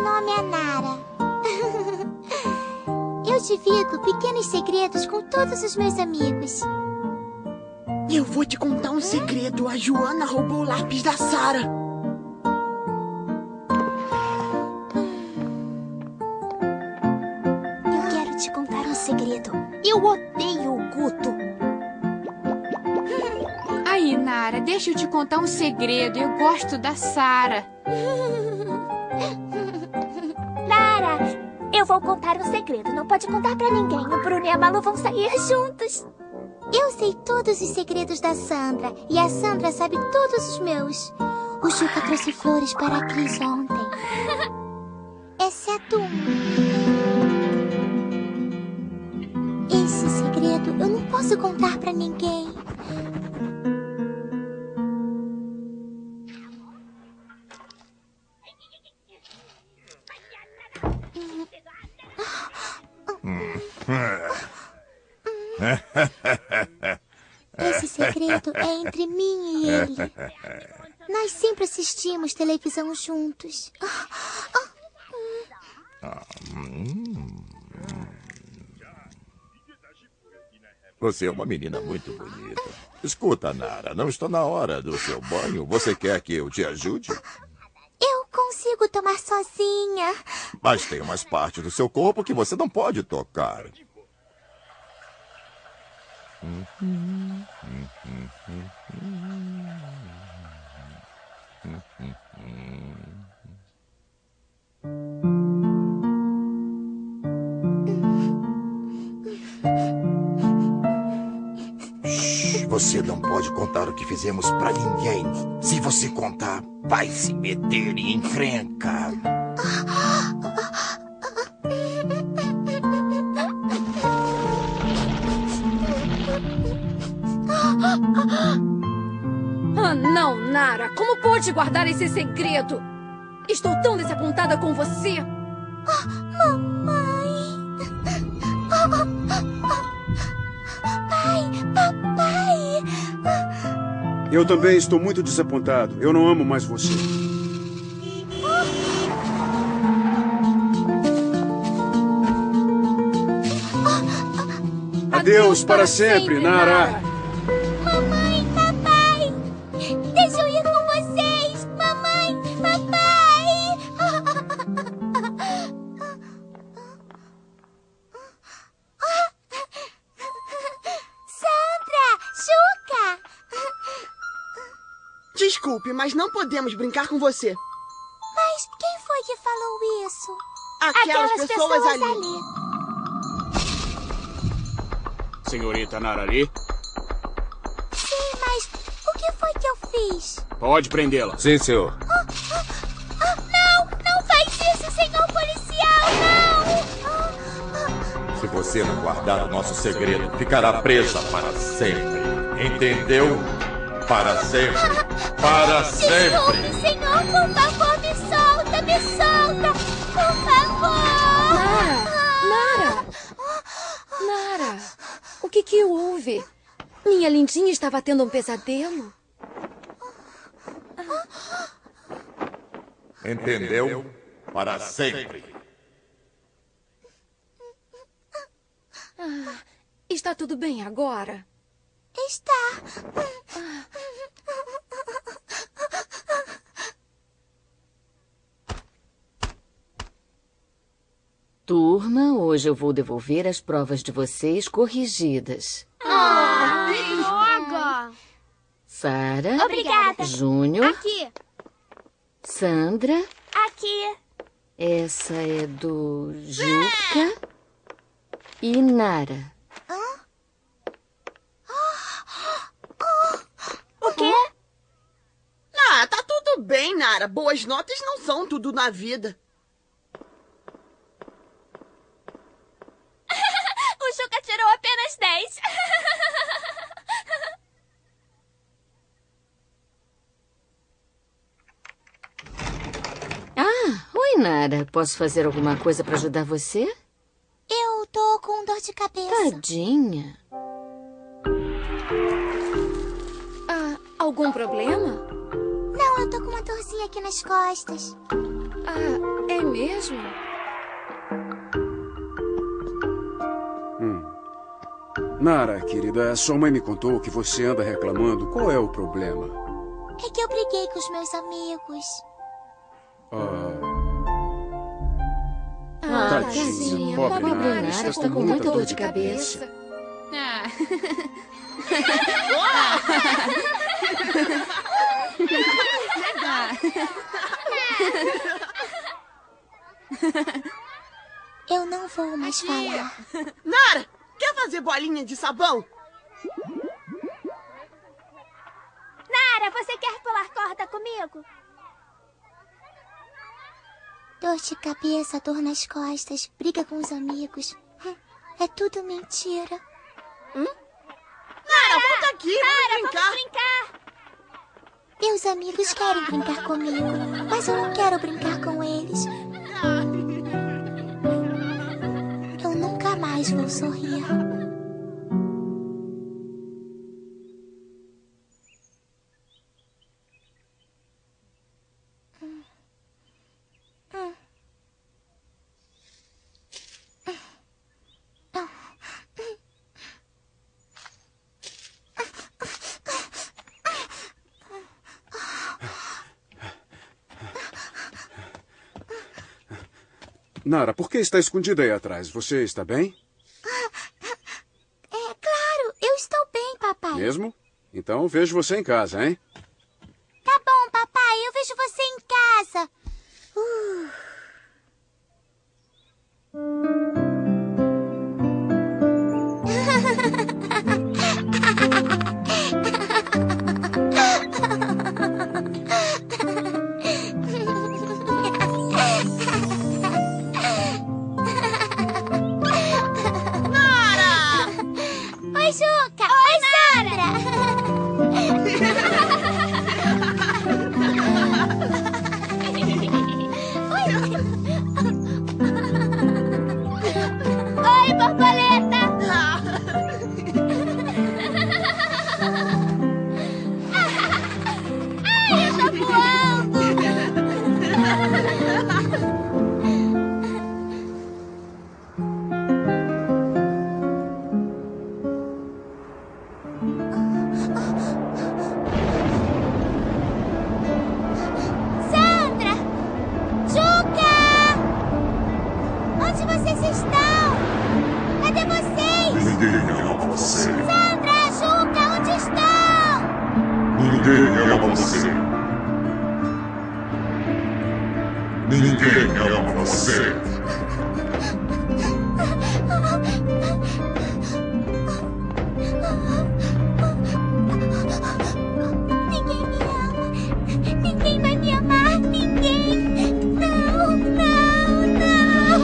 nome é Nara. Eu divido pequenos segredos com todos os meus amigos. Eu vou te contar um segredo. A Joana roubou o lápis da Sara. Eu quero te contar um segredo. Eu odeio o Guto. Aí, Nara, deixa eu te contar um segredo. Eu gosto da Sara. Nara, eu vou contar um segredo. Não pode contar pra ninguém. O Bruno e a Malu vão sair juntos. Eu sei todos os segredos da Sandra. E a Sandra sabe todos os meus. O Juca trouxe flores para a Cris ontem. Exceto um. Esse segredo eu não posso contar pra ninguém. Esse segredo é entre mim e ele. Nós sempre assistimos televisão juntos. Você é uma menina muito bonita. Escuta, Nara, não está na hora do seu banho. Você quer que eu te ajude? Eu consigo tomar sozinha. Mas tem umas partes do seu corpo que você não pode tocar. Você não pode contar o que fizemos pra ninguém. Se você contar, vai se meter em encrenca. Ah, não, Nara. Como pode guardar esse segredo? Estou tão desapontada com você. Mamãe. Papai. Eu também estou muito desapontado. Eu não amo mais você. Adeus para sempre, Nara. Mamãe, papai. Deixa eu ir com vocês. Mamãe, papai. Sandra, Juca. Desculpe, mas não podemos brincar com você. Mas quem foi que falou isso? Aquelas pessoas ali. Senhorita Narali, Sim, mas o que foi que eu fiz? pode prendê-la. Sim, senhor. Não faz isso, senhor policial, não! Se você não guardar o nosso segredo, ficará presa para sempre. Entendeu? Para sempre. Para sempre. Desculpe, senhor, por favor, me solta, por favor! Nara, o que houve? Minha lindinha estava tendo um pesadelo? Entendeu? Para sempre. Está tudo bem agora? Está. Turma, hoje eu vou devolver as provas de vocês corrigidas. Droga! Sara. Obrigada. Júnior. Aqui. Sandra. Aqui. Essa é do Juca. E Nara. O quê? Ah, tá tudo bem, Nara. Boas notas não são tudo na vida. O Juca tirou apenas 10. Oi, Nara. Posso fazer alguma coisa para ajudar você? Eu tô com dor de cabeça. Tadinha. Algum problema? Não, eu tô com uma dorzinha aqui nas costas. É mesmo? Nara, querida, sua mãe me contou que você anda reclamando. Qual é o problema? É que eu briguei com os meus amigos. Tadinha, pobre Nara, está está com muita dor de cabeça. Ah. Eu não vou mais falar. Nara, quer fazer bolinha de sabão? Nara, você quer pular corda comigo? Dor de cabeça, dor nas costas, briga com os amigos. É tudo mentira. Nara, volta aqui, vamos brincar. Vamos brincar. Meus amigos querem brincar comigo, mas eu não quero brincar com eles. Eu nunca mais vou sorrir. Nara, por que está escondida aí atrás? Você está bem? É claro, eu estou bem, papai. Mesmo? Então vejo você em casa, hein? Tá bom, papai, eu vejo você em casa. Oi, Juca! Oi, Sandra! Oi, borboleta! Ai, eu tô voando! Sandra! Juca! Onde vocês estão? Cadê vocês? Ninguém ama você. Sandra, Juca, onde estão? Ninguém ama você. Ninguém ama você. Ninguém me ama. Ninguém vai me amar. Ninguém. Não, não, não.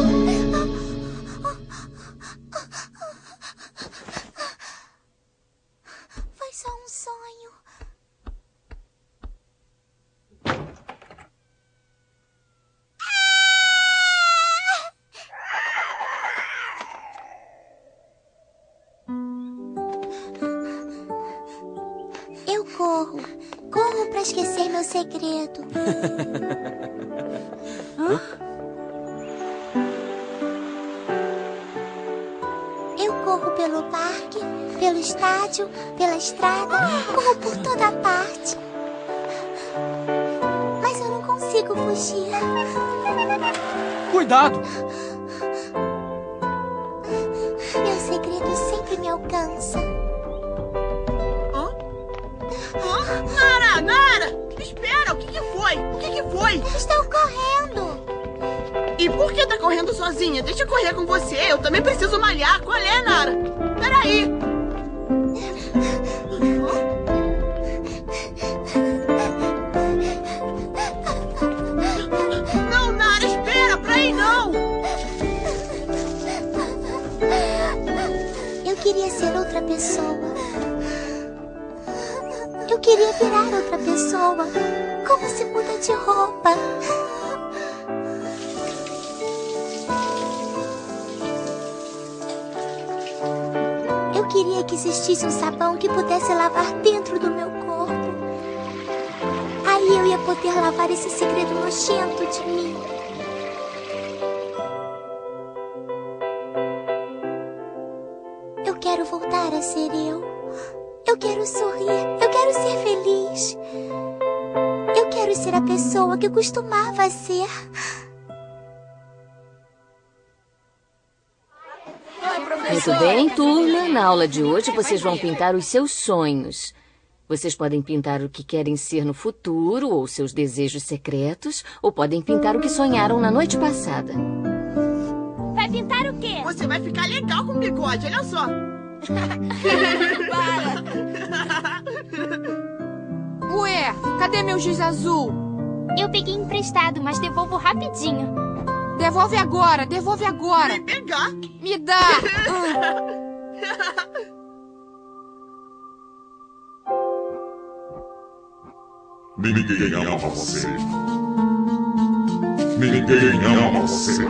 Foi só um sonho. Eu corro. Corro pra esquecer meu segredo. Eu corro pelo parque, pelo estádio, pela estrada, corro por toda parte. Mas eu não consigo fugir. Cuidado! Meu segredo sempre me alcança. Nara, Nara! Espera, o que foi? O que foi? Estou correndo. E por que tá correndo sozinha? Deixa eu correr com você, eu também preciso malhar. Qual é, Nara? Peraí. Não, Nara, espera, pra aí não. Eu queria ser outra pessoa. Eu queria virar outra pessoa. Como se muda de roupa. Eu queria que existisse um sabão que pudesse lavar dentro do meu corpo. Aí eu ia poder lavar esse segredo nojento de mim. a ser eu. Eu quero sorrir, eu quero ser feliz. Eu quero ser a pessoa que eu costumava ser. Muito bem, turma. Na aula de hoje vocês vão pintar os seus sonhos. Vocês podem pintar o que querem ser no futuro, ou seus desejos secretos, ou podem pintar o que sonharam na noite passada. Vai pintar o quê? Você vai ficar legal com o bigode, olha só. Ué, cadê meu giz azul? Eu peguei emprestado, mas devolvo rapidinho. Devolve agora, devolve agora. Vem pegar. Me dá. Ninguém ama você. Ninguém ama você.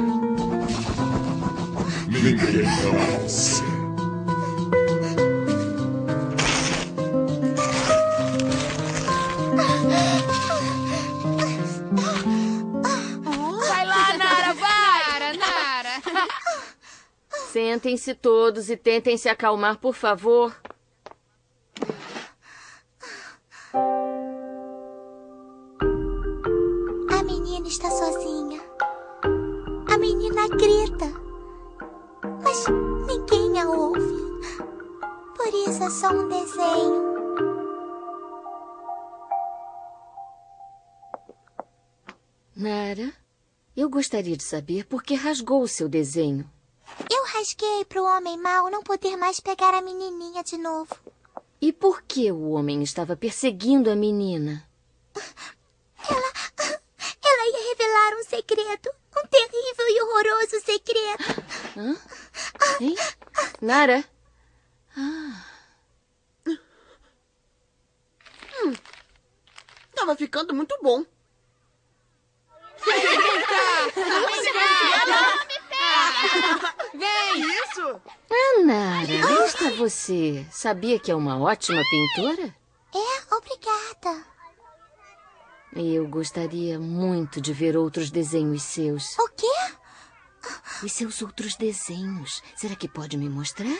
Ninguém ama você. Vai lá, Nara, vai! Nara! Sentem-se todos e tentem se acalmar, por favor. A menina está sozinha. A menina grita. Mas ninguém a ouve. Por isso é só um desenho. Nara, eu gostaria de saber por que rasgou o seu desenho. Eu rasguei para o homem mau não poder mais pegar a menininha de novo. E por que o homem estava perseguindo a menina? Ela ia revelar um segredo. Um terrível e horroroso segredo. Hã? Hein? Nara? Tava ficando muito bom. Vem! Isso? Nara, onde está você? Sabia que é uma ótima pintora? É, obrigada. Eu gostaria muito de ver outros desenhos seus. O quê? Os seus outros desenhos. Será que pode me mostrar?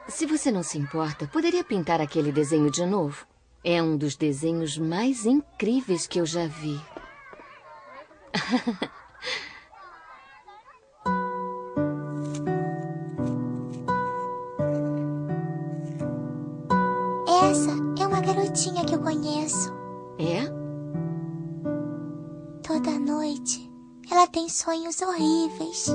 Se você não se importa, poderia pintar aquele desenho de novo? É um dos desenhos mais incríveis que eu já vi. Essa é uma garotinha que eu conheço. É? Toda noite, ela tem sonhos horríveis.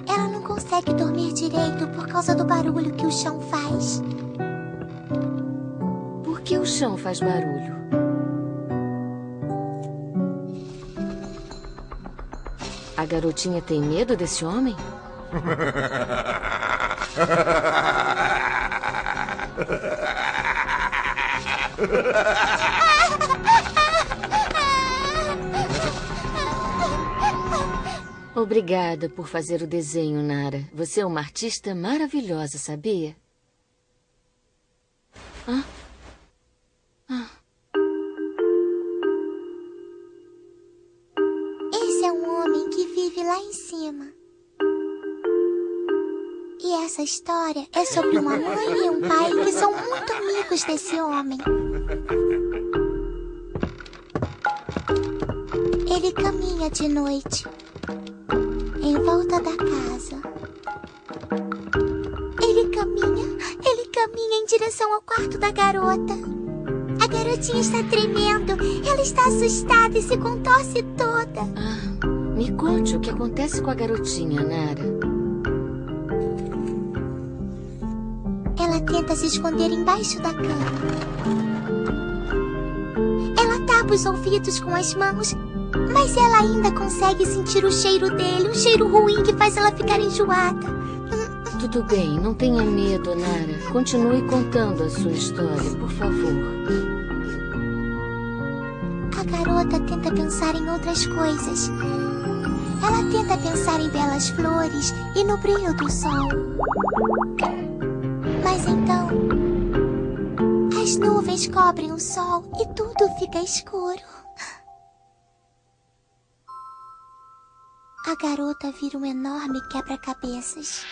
Ela não consegue dormir direito por causa do barulho que o chão faz. Por que o chão faz barulho? A garotinha tem medo desse homem? Obrigada por fazer o desenho, Nara. Você é uma artista maravilhosa, sabia? Esse é um homem que vive lá em cima. E essa história é sobre uma mãe e um pai que são muito amigos desse homem. Ele caminha de noite em volta da casa. Ele caminha em direção ao quarto da garota. A garotinha está tremendo. Ela está assustada e se contorce toda. Me conte o que acontece com a garotinha, Nara. Ela tenta se esconder embaixo da cama. Ela tapa os ouvidos com as mãos, mas ela ainda consegue sentir o cheiro dele, um cheiro ruim que faz ela ficar enjoada. Tudo bem, não tenha medo, Nara. Continue contando a sua história, por favor. A garota tenta pensar em outras coisas, Ela tenta pensar em belas flores e no brilho do sol. Mas então, as nuvens cobrem o sol e tudo fica escuro. A garota vira um enorme quebra-cabeças.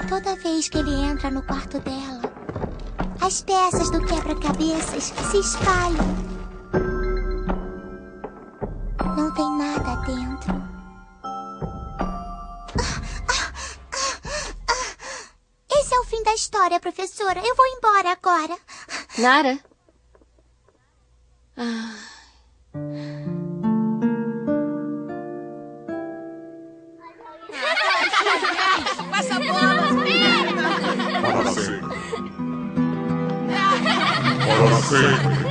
Toda vez que ele entra no quarto dela, as peças do quebra-cabeças se espalham. Não tem nada dentro. Esse é o fim da história, professora. Eu vou embora agora. Nara? Passa a bola! Para sempre. Para sempre.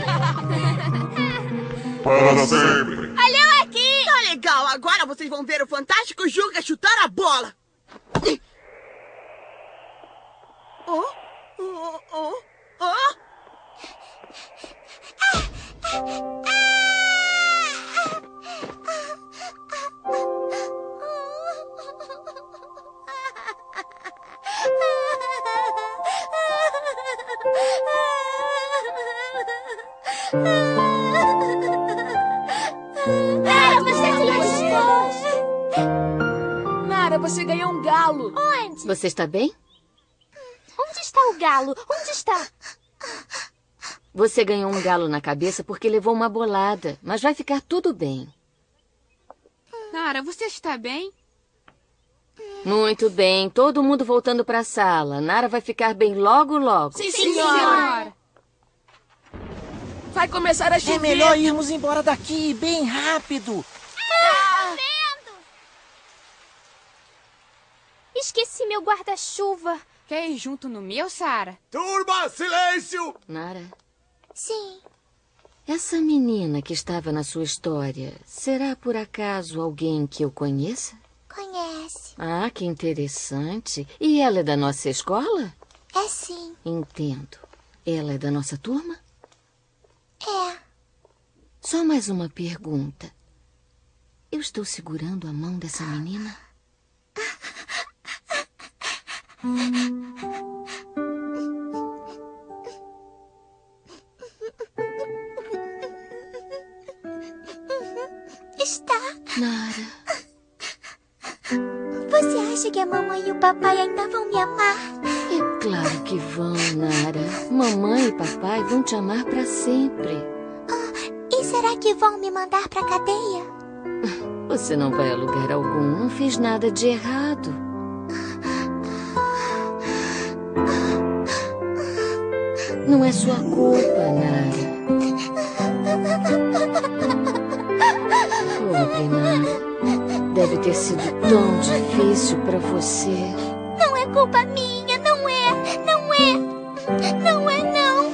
Para sempre. Olha eu aqui! Tá legal, agora vocês vão ver o fantástico Juca chutar a bola. Oh, oh, oh, oh. Nara, você ganhou um galo. Onde? Você está bem? Onde está o galo? Onde está? Você ganhou um galo na cabeça porque levou uma bolada, mas vai ficar tudo bem. Nara, você está bem? Muito bem, todo mundo voltando para a sala. Nara vai ficar bem logo, logo. Sim, senhora. Vai começar a chover. É melhor irmos embora daqui, bem rápido. Esqueci meu guarda-chuva. Quer ir junto no meu, Sara? Turma, silêncio! Nara, Sim. essa menina que estava na sua história, será por acaso alguém que eu conheça? Conhece. Ah, que interessante. E ela é da nossa escola? É sim. Entendo. Ela é da nossa turma? É. Só mais uma pergunta. Eu estou segurando a mão dessa menina? Está. Nara, Você acha que a mamãe e o papai ainda vão me amar? é claro que vão, Nara. Mamãe e papai vão te amar para sempre. E será que vão me mandar pra cadeia? Você não vai a lugar algum, não fez nada de errado. Não é sua culpa, Nara. Pobre Nara. Deve ter sido tão difícil para você. Não é culpa minha, não é. Não é. Não é, não.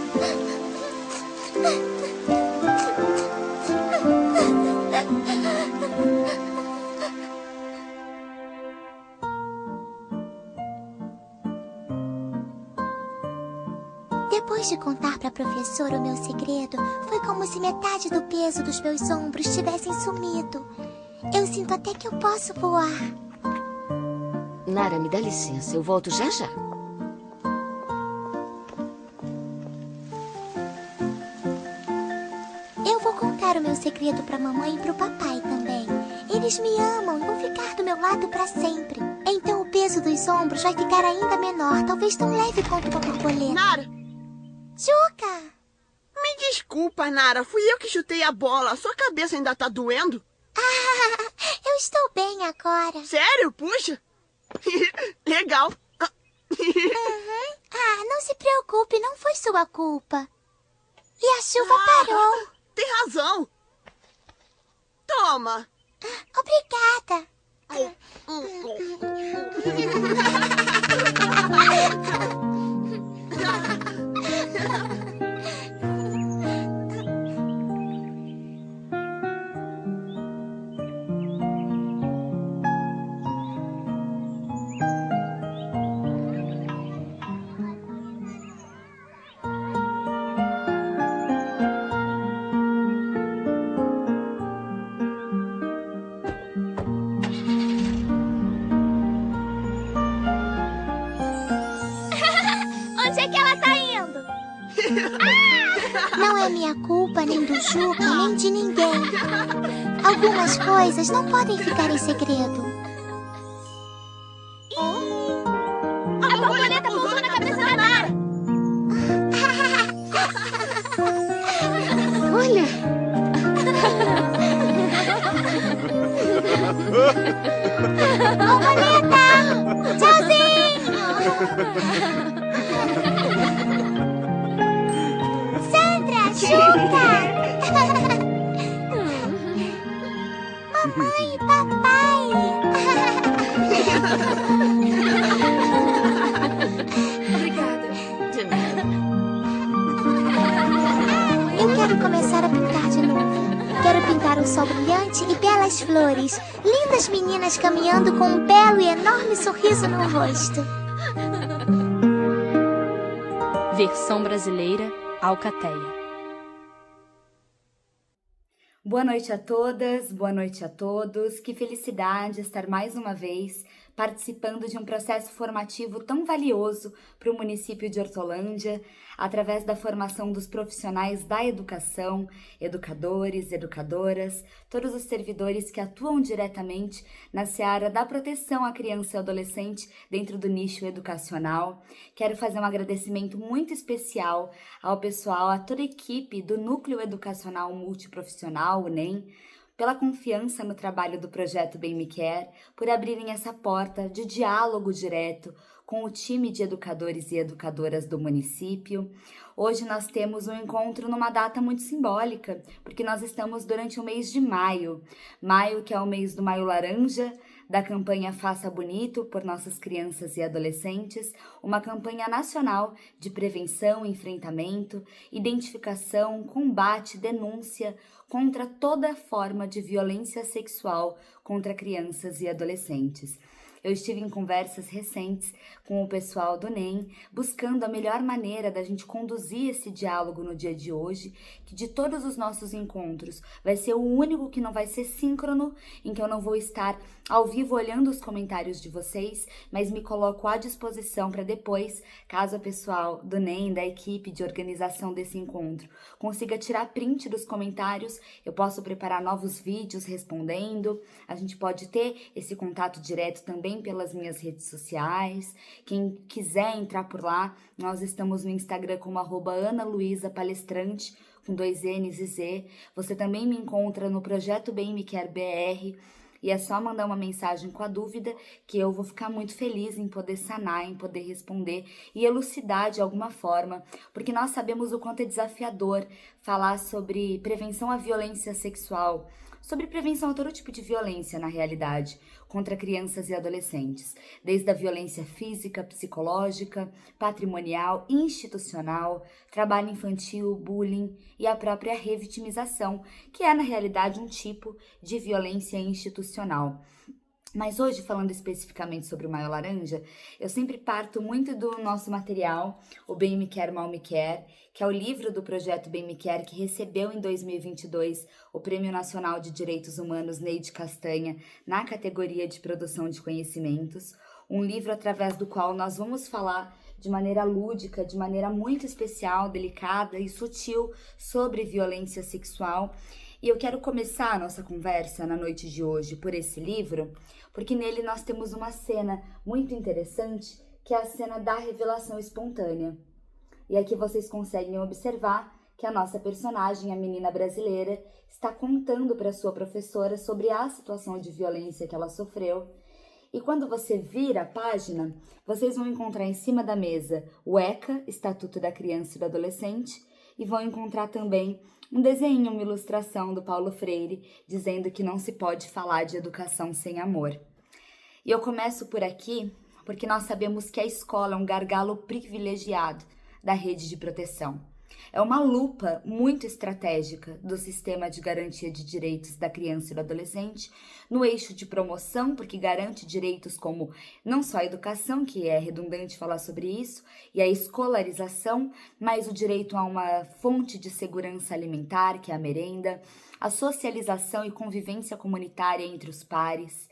Depois de contar para a professora o meu segredo, foi como se metade do peso dos meus ombros tivessem sumido. Eu sinto até que eu posso voar. Nara, me dá licença, eu volto já já. Eu vou contar o meu segredo para a mamãe e para o papai também. Eles me amam e vão ficar do meu lado para sempre. Então o peso dos ombros vai ficar ainda menor, talvez tão leve quanto uma borboleta. Nara, Juca! me desculpa, Nara. Fui eu que chutei a bola. Sua cabeça ainda tá doendo? Ah, eu estou bem agora. Sério? Puxa. Legal. Uhum. Ah, não se preocupe, não foi sua culpa. E a chuva parou. Tem razão. Toma. Obrigada. Não é minha culpa, nem do Juca, nem de ninguém. Algumas coisas não podem ficar em segredo. A borboleta pousou na cabeça da Nara. Olha, Borboleta! Tchauzinho! Sandra, Juca! Mamãe e papai! Obrigada. De nada. Eu quero começar a pintar de novo. Quero pintar um sol brilhante e belas flores. Lindas meninas caminhando com um belo e enorme sorriso no rosto. Versão brasileira, Alcateia. Boa noite a todas, boa noite a todos. Que felicidade estar mais uma vez participando de um processo formativo tão valioso para o município de Hortolândia, através da formação dos profissionais da educação, educadores, educadoras, todos os servidores que atuam diretamente na seara da proteção à criança e adolescente dentro do nicho educacional. Quero fazer um agradecimento muito especial ao pessoal, a toda a equipe do Núcleo Educacional Multiprofissional, o NEM, pela confiança no trabalho do projeto Bem Me Quer, por abrirem essa porta de diálogo direto com o time de educadores e educadoras do município. Hoje nós temos um encontro numa data muito simbólica, porque nós estamos durante o mês de maio. Maio, que é o mês do Maio Laranja, da campanha Faça Bonito por nossas crianças e adolescentes, uma campanha nacional de prevenção, enfrentamento, identificação, combate, denúncia contra toda forma de violência sexual contra crianças e adolescentes. Eu estive em conversas recentes com o pessoal do NEM, buscando a melhor maneira da gente conduzir esse diálogo no dia de hoje, que de todos os nossos encontros vai ser o único que não vai ser síncrono, em que eu não vou estar ao vivo olhando os comentários de vocês, mas me coloco à disposição para depois, caso o pessoal do NEM, da equipe de organização desse encontro, consiga tirar print dos comentários, eu posso preparar novos vídeos respondendo, a gente pode ter esse contato direto também pelas minhas redes sociais. Quem quiser entrar por lá, nós estamos no Instagram como @AnaLuisaPalestrante, com 2 N's e Z. Você também me encontra no Projeto Bem Me Quer BR, e é só mandar uma mensagem com a dúvida que eu vou ficar muito feliz em poder sanar, em poder responder e elucidar de alguma forma, porque nós sabemos o quanto é desafiador falar sobre prevenção à violência sexual, sobre prevenção a todo tipo de violência, na realidade, contra crianças e adolescentes, desde a violência física, psicológica, patrimonial, institucional, trabalho infantil, bullying e a própria revitimização, que é, na realidade, um tipo de violência institucional. Mas hoje, falando especificamente sobre o Maio Laranja, eu sempre parto muito do nosso material, o Bem Me Quer, Mal Me Quer, que é o livro do projeto Bem Me Quer, que recebeu em 2022 o Prêmio Nacional de Direitos Humanos Neide Castanha na categoria de produção de conhecimentos, um livro através do qual nós vamos falar de maneira lúdica, de maneira muito especial, delicada e sutil sobre violência sexual. E eu quero começar a nossa conversa na noite de hoje por esse livro, porque nele nós temos uma cena muito interessante, que é a cena da revelação espontânea. E aqui vocês conseguem observar que a nossa personagem, a menina brasileira, está contando para sua professora sobre a situação de violência que ela sofreu. E quando você vira a página, vocês vão encontrar em cima da mesa o ECA, Estatuto da Criança e do Adolescente, e vão encontrar também um desenho, uma ilustração do Paulo Freire, dizendo que não se pode falar de educação sem amor. E eu começo por aqui, porque nós sabemos que a escola é um gargalo privilegiado da rede de proteção. É uma lupa muito estratégica do sistema de garantia de direitos da criança e do adolescente, no eixo de promoção, porque garante direitos como não só a educação, que é redundante falar sobre isso, e a escolarização, mas o direito a uma fonte de segurança alimentar, que é a merenda, a socialização e convivência comunitária entre os pares.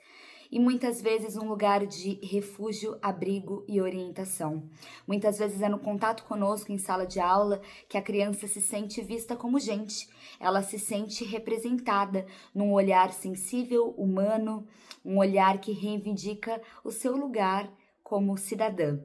e muitas vezes um lugar de refúgio, abrigo e orientação. Muitas vezes é no contato conosco em sala de aula que a criança se sente vista como gente. Ela se sente representada num olhar sensível, humano, um olhar que reivindica o seu lugar como cidadã.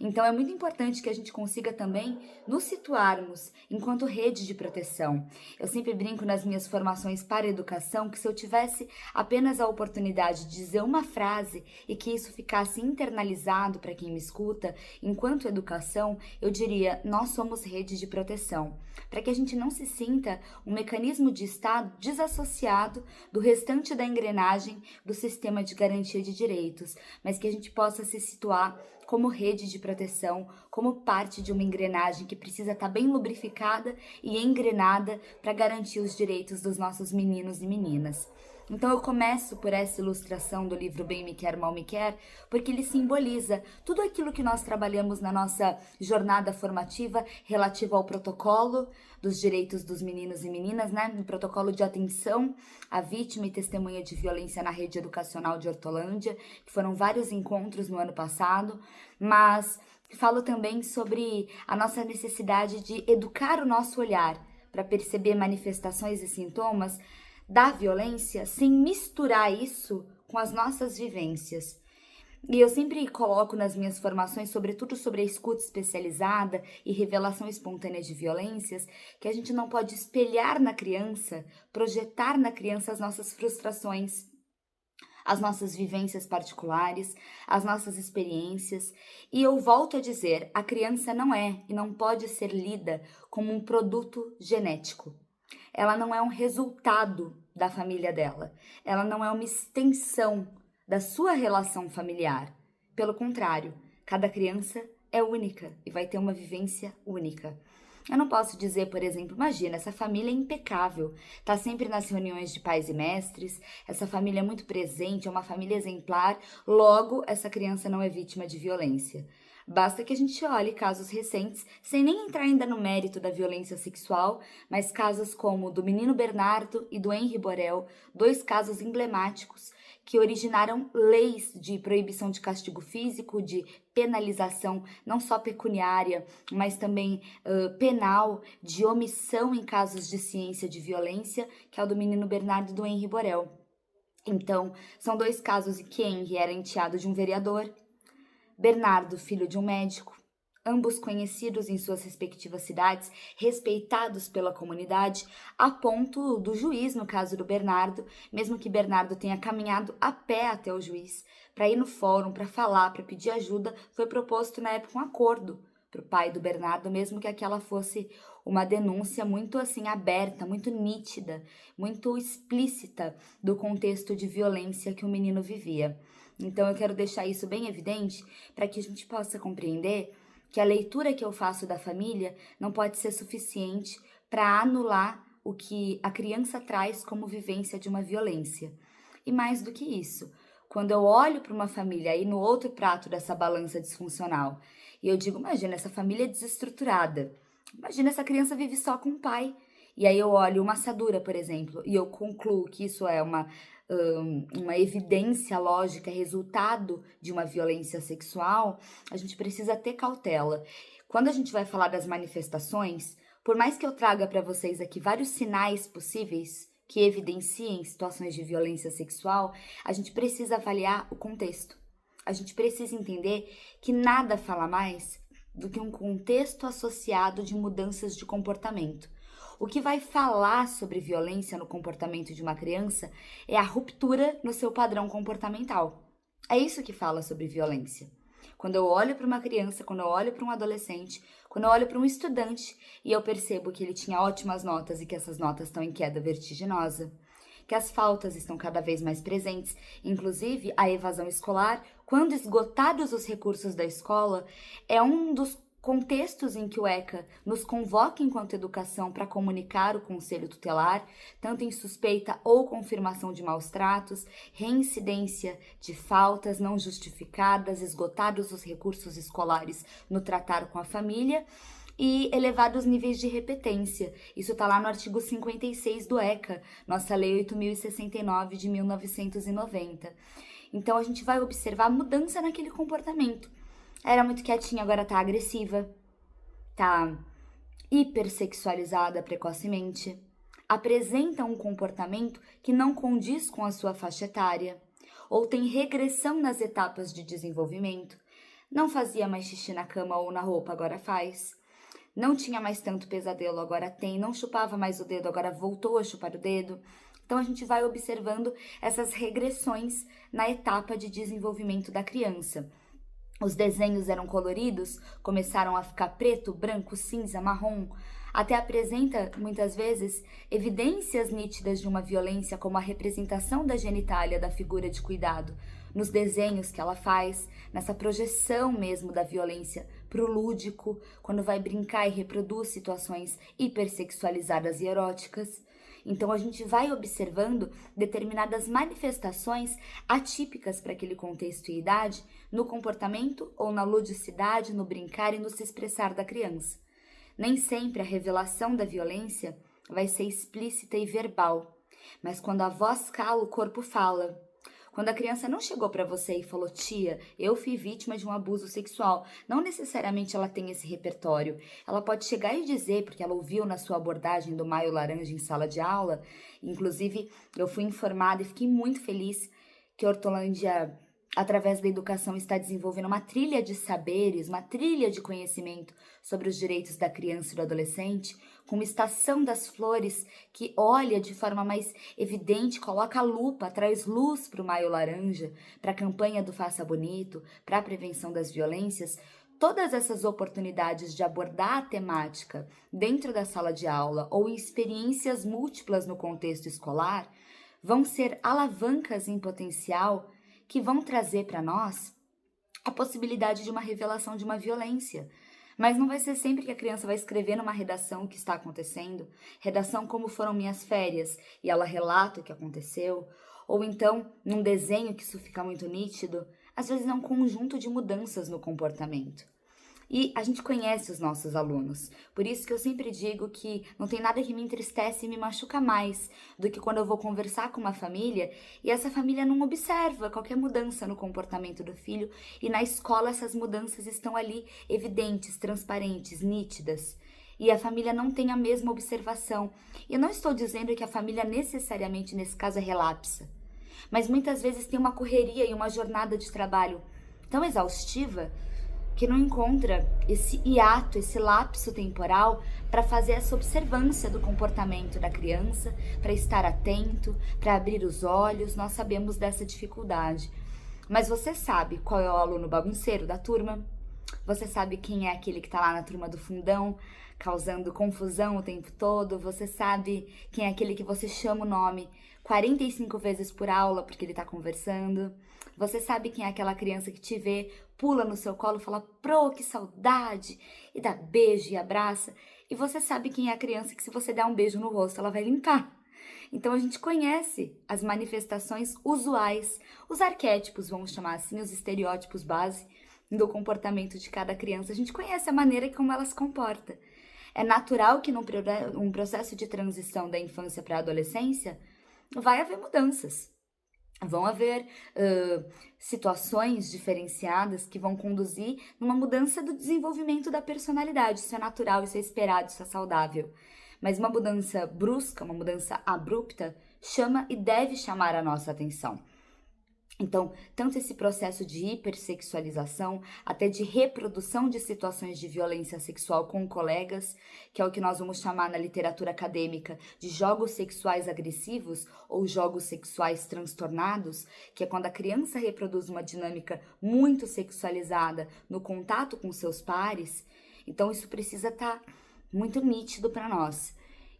Então, é muito importante que a gente consiga também nos situarmos enquanto rede de proteção. Eu sempre brinco nas minhas formações para a educação que se eu tivesse apenas a oportunidade de dizer uma frase e que isso ficasse internalizado para quem me escuta, enquanto educação, eu diria, nós somos rede de proteção. Para que a gente não se sinta um mecanismo de Estado desassociado do restante da engrenagem do sistema de garantia de direitos, mas que a gente possa se situar como rede de proteção, como parte de uma engrenagem que precisa estar bem lubrificada e engrenada para garantir os direitos dos nossos meninos e meninas. Então eu começo por essa ilustração do livro Bem Me Quer, Mal Me Quer, porque ele simboliza tudo aquilo que nós trabalhamos na nossa jornada formativa relativo ao protocolo dos direitos dos meninos e meninas, né? No protocolo de atenção à vítima e testemunha de violência na rede educacional de Hortolândia, que foram vários encontros no ano passado, mas falo também sobre a nossa necessidade de educar o nosso olhar para perceber manifestações e sintomas da violência sem misturar isso com as nossas vivências. E eu sempre coloco nas minhas formações, sobretudo sobre a escuta especializada e revelação espontânea de violências, que a gente não pode espelhar na criança, projetar na criança as nossas frustrações, as nossas vivências particulares, as nossas experiências. E eu volto a dizer, a criança não é e não pode ser lida como um produto genético. Ela não é um resultado da família dela. Ela não é uma extensão da sua relação familiar. Pelo contrário, cada criança é única e vai ter uma vivência única. Eu não posso dizer, por exemplo, imagina, essa família é impecável, tá sempre nas reuniões de pais e mestres, essa família é muito presente, é uma família exemplar, logo essa criança não é vítima de violência. Basta que a gente olhe casos recentes, sem nem entrar ainda no mérito da violência sexual, mas casos como o do menino Bernardo e do Henri Borel, dois casos emblemáticos que originaram leis de proibição de castigo físico, de penalização não só pecuniária, mas também penal, de omissão em casos de ciência de violência, que é o do menino Bernardo e do Henri Borel. Então, são dois casos em que Henri era enteado de um vereador, Bernardo, filho de um médico, ambos conhecidos em suas respectivas cidades, respeitados pela comunidade, a ponto do juiz, no caso do Bernardo, mesmo que Bernardo tenha caminhado a pé até o juiz, para ir no fórum, para falar, para pedir ajuda, foi proposto na época um acordo para o pai do Bernardo, mesmo que aquela fosse uma denúncia muito assim aberta, muito nítida, muito explícita do contexto de violência que o menino vivia. Então eu quero deixar isso bem evidente para que a gente possa compreender que a leitura que eu faço da família não pode ser suficiente para anular o que a criança traz como vivência de uma violência. E mais do que isso, quando eu olho para uma família aí no outro prato dessa balança disfuncional e eu digo, imagina, essa família é desestruturada, imagina, essa criança vive só com o pai. E aí eu olho uma assadura, por exemplo, e eu concluo que isso é uma evidência lógica, resultado de uma violência sexual, a gente precisa ter cautela. Quando a gente vai falar das manifestações, por mais que eu traga para vocês aqui vários sinais possíveis que evidenciem situações de violência sexual, a gente precisa avaliar o contexto. A gente precisa entender que nada fala mais do que um contexto associado de mudanças de comportamento. O que vai falar sobre violência no comportamento de uma criança é a ruptura no seu padrão comportamental. É isso que fala sobre violência. Quando eu olho para uma criança, quando eu olho para um adolescente, quando eu olho para um estudante e eu percebo que ele tinha ótimas notas e que essas notas estão em queda vertiginosa, que as faltas estão cada vez mais presentes, inclusive a evasão escolar, quando esgotados os recursos da escola, é um dos contextos em que o ECA nos convoca enquanto educação para comunicar o conselho tutelar, tanto em suspeita ou confirmação de maus tratos, reincidência de faltas não justificadas, esgotados os recursos escolares no tratar com a família e elevados níveis de repetência. Isso está lá no artigo 56 do ECA, nossa Lei 8.069 de 1990. Então a gente vai observar a mudança naquele comportamento. Era muito quietinha, agora tá agressiva, tá hipersexualizada precocemente, apresenta um comportamento que não condiz com a sua faixa etária, ou tem regressão nas etapas de desenvolvimento. Não fazia mais xixi na cama ou na roupa, agora faz. Não tinha mais tanto pesadelo, agora tem. Não chupava mais o dedo, agora voltou a chupar o dedo. Então a gente vai observando essas regressões na etapa de desenvolvimento da criança. Os desenhos eram coloridos, começaram a ficar preto, branco, cinza, marrom. Até apresenta, muitas vezes, evidências nítidas de uma violência, como a representação da genitália da figura de cuidado, nos desenhos que ela faz, nessa projeção mesmo da violência pro lúdico, quando vai brincar e reproduz situações hipersexualizadas e eróticas. Então a gente vai observando determinadas manifestações atípicas para aquele contexto e idade, no comportamento ou na ludicidade, no brincar e no se expressar da criança. Nem sempre a revelação da violência vai ser explícita e verbal, mas quando a voz cala, o corpo fala. Quando a criança não chegou para você e falou: tia, eu fui vítima de um abuso sexual, não necessariamente ela tem esse repertório. Ela pode chegar e dizer, porque ela ouviu na sua abordagem do Maio Laranja em sala de aula. Inclusive, eu fui informada e fiquei muito feliz que a Hortolândia, através da educação, está desenvolvendo uma trilha de saberes, uma trilha de conhecimento sobre os direitos da criança e do adolescente, com uma estação das flores que olha de forma mais evidente, coloca a lupa, traz luz para o Maio Laranja, para a campanha do Faça Bonito, para a prevenção das violências. Todas essas oportunidades de abordar a temática dentro da sala de aula ou em experiências múltiplas no contexto escolar vão ser alavancas em potencial que vão trazer para nós a possibilidade de uma revelação de uma violência. Mas não vai ser sempre que a criança vai escrever numa redação o que está acontecendo, redação como foram minhas férias, e ela relata o que aconteceu, ou então num desenho que isso fica muito nítido. Às vezes é um conjunto de mudanças no comportamento. E a gente conhece os nossos alunos, por isso que eu sempre digo que não tem nada que me entristece e me machuca mais do que quando eu vou conversar com uma família e essa família não observa qualquer mudança no comportamento do filho e na escola essas mudanças estão ali evidentes, transparentes, nítidas. E a família não tem a mesma observação. Eu não estou dizendo que a família necessariamente nesse caso é relapsa, mas muitas vezes tem uma correria e uma jornada de trabalho tão exaustiva que não encontra esse hiato, esse lapso temporal para fazer essa observância do comportamento da criança, para estar atento, para abrir os olhos. Nós sabemos dessa dificuldade. Mas você sabe qual é o aluno bagunceiro da turma? Você sabe quem é aquele que está lá na turma do fundão, causando confusão o tempo todo? Você sabe quem é aquele que você chama o nome 45 vezes por aula porque ele está conversando? Você sabe quem é aquela criança que te vê, pula no seu colo, fala, pro, que saudade, e dá beijo e abraça. E você sabe quem é a criança que se você der um beijo no rosto, ela vai limpar. Então a gente conhece as manifestações usuais, os arquétipos, vamos chamar assim, os estereótipos base do comportamento de cada criança. A gente conhece a maneira como ela se comporta. É natural que num processo de transição da infância para a adolescência vai haver mudanças. Vão haver situações diferenciadas que vão conduzir numa mudança do desenvolvimento da personalidade. Isso é natural, isso é esperado, isso é saudável. Mas uma mudança brusca, uma mudança abrupta, chama e deve chamar a nossa atenção. Então, tanto esse processo de hipersexualização, até de reprodução de situações de violência sexual com colegas, que é o que nós vamos chamar na literatura acadêmica de jogos sexuais agressivos ou jogos sexuais transtornados, que é quando a criança reproduz uma dinâmica muito sexualizada no contato com seus pares. Então, isso precisa estar muito nítido para nós.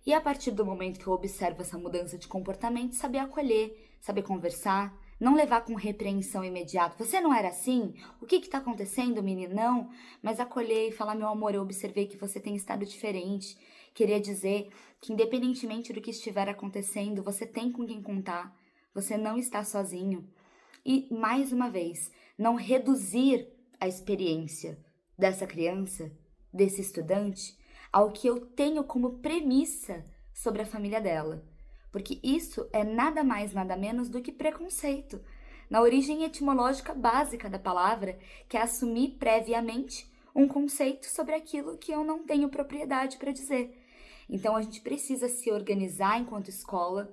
E a partir do momento que eu observo essa mudança de comportamento, saber acolher, saber conversar, não levar com repreensão imediata. Você não era assim? O que está acontecendo, menino? Não. Mas acolher e falar, meu amor, eu observei que você tem estado diferente. Queria dizer que independentemente do que estiver acontecendo, você tem com quem contar. Você não está sozinho. E, mais uma vez, não reduzir a experiência dessa criança, desse estudante, ao que eu tenho como premissa sobre a família dela. Porque isso é nada mais, nada menos do que preconceito. na origem etimológica básica da palavra, que é assumir previamente um conceito sobre aquilo que eu não tenho propriedade para dizer. Então, a gente precisa se organizar enquanto escola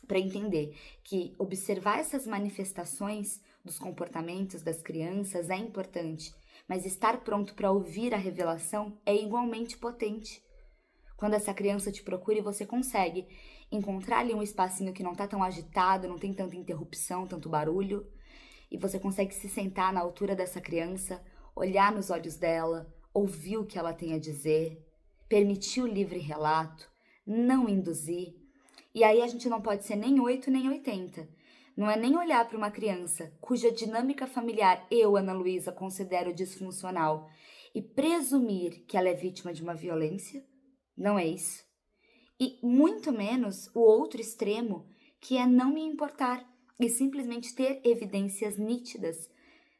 para entender que observar essas manifestações dos comportamentos das crianças é importante, mas estar pronto para ouvir a revelação é igualmente potente. Quando essa criança te procura e você consegue encontrar ali um espacinho que não está tão agitado, não tem tanta interrupção, tanto barulho, e você consegue se sentar na altura dessa criança, olhar nos olhos dela, ouvir o que ela tem a dizer, permitir o livre relato, não induzir. E aí a gente não pode ser nem 8 nem 80. Não é nem olhar para uma criança cuja dinâmica familiar eu, Ana Luísa, considero disfuncional e presumir que ela é vítima de uma violência. Não é isso. E muito menos o outro extremo, que é não me importar e simplesmente ter evidências nítidas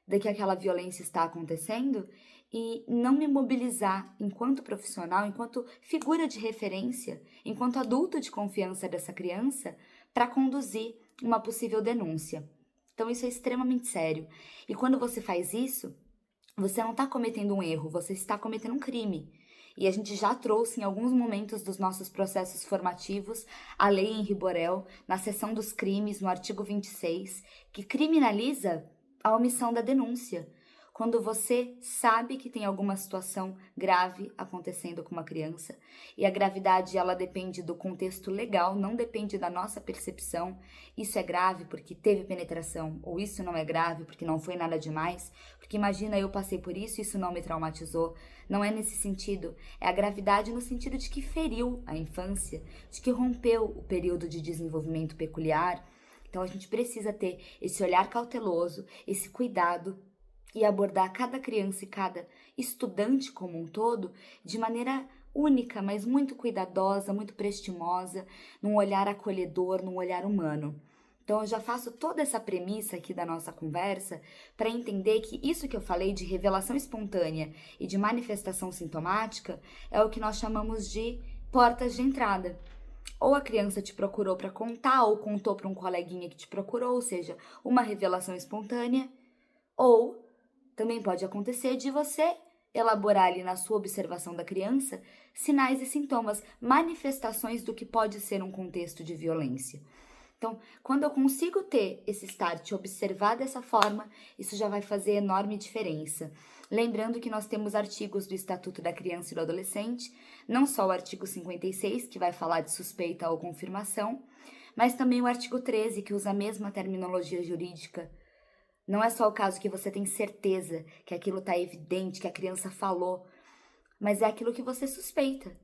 de que aquela violência está acontecendo e não me mobilizar enquanto profissional, enquanto figura de referência, enquanto adulto de confiança dessa criança para conduzir uma possível denúncia. Então isso é extremamente sério. E quando você faz isso, você não está cometendo um erro, você está cometendo um crime. E a gente já trouxe em alguns momentos dos nossos processos formativos a lei Henri Borel, na seção dos crimes, no artigo 26, que criminaliza a omissão da denúncia. Quando você sabe que tem alguma situação grave acontecendo com uma criança, e a gravidade ela depende do contexto legal, não depende da nossa percepção, isso é grave porque teve penetração, ou isso não é grave porque não foi nada demais, porque imagina eu passei por isso e isso não me traumatizou. Não é nesse sentido, é a gravidade no sentido de que feriu a infância, de que rompeu o período de desenvolvimento peculiar. Então a gente precisa ter esse olhar cauteloso, esse cuidado, e abordar cada criança e cada estudante como um todo de maneira única, mas muito cuidadosa, muito prestimosa, num olhar acolhedor, num olhar humano. Então eu já faço toda essa premissa aqui da nossa conversa para entender que isso que eu falei de revelação espontânea e de manifestação sintomática é o que nós chamamos de portas de entrada. Ou a criança te procurou para contar, ou contou para um coleguinha que te procurou, ou seja, uma revelação espontânea, ou também pode acontecer de você elaborar ali na sua observação da criança sinais e sintomas, manifestações do que pode ser um contexto de violência. Então, quando eu consigo ter esse start, observar dessa forma, isso já vai fazer enorme diferença. Lembrando que nós temos artigos do Estatuto da Criança e do Adolescente, não só o artigo 56, que vai falar de suspeita ou confirmação, mas também o artigo 13, que usa a mesma terminologia jurídica. Não é só o caso que você tem certeza que aquilo está evidente, que a criança falou, mas é aquilo que você suspeita.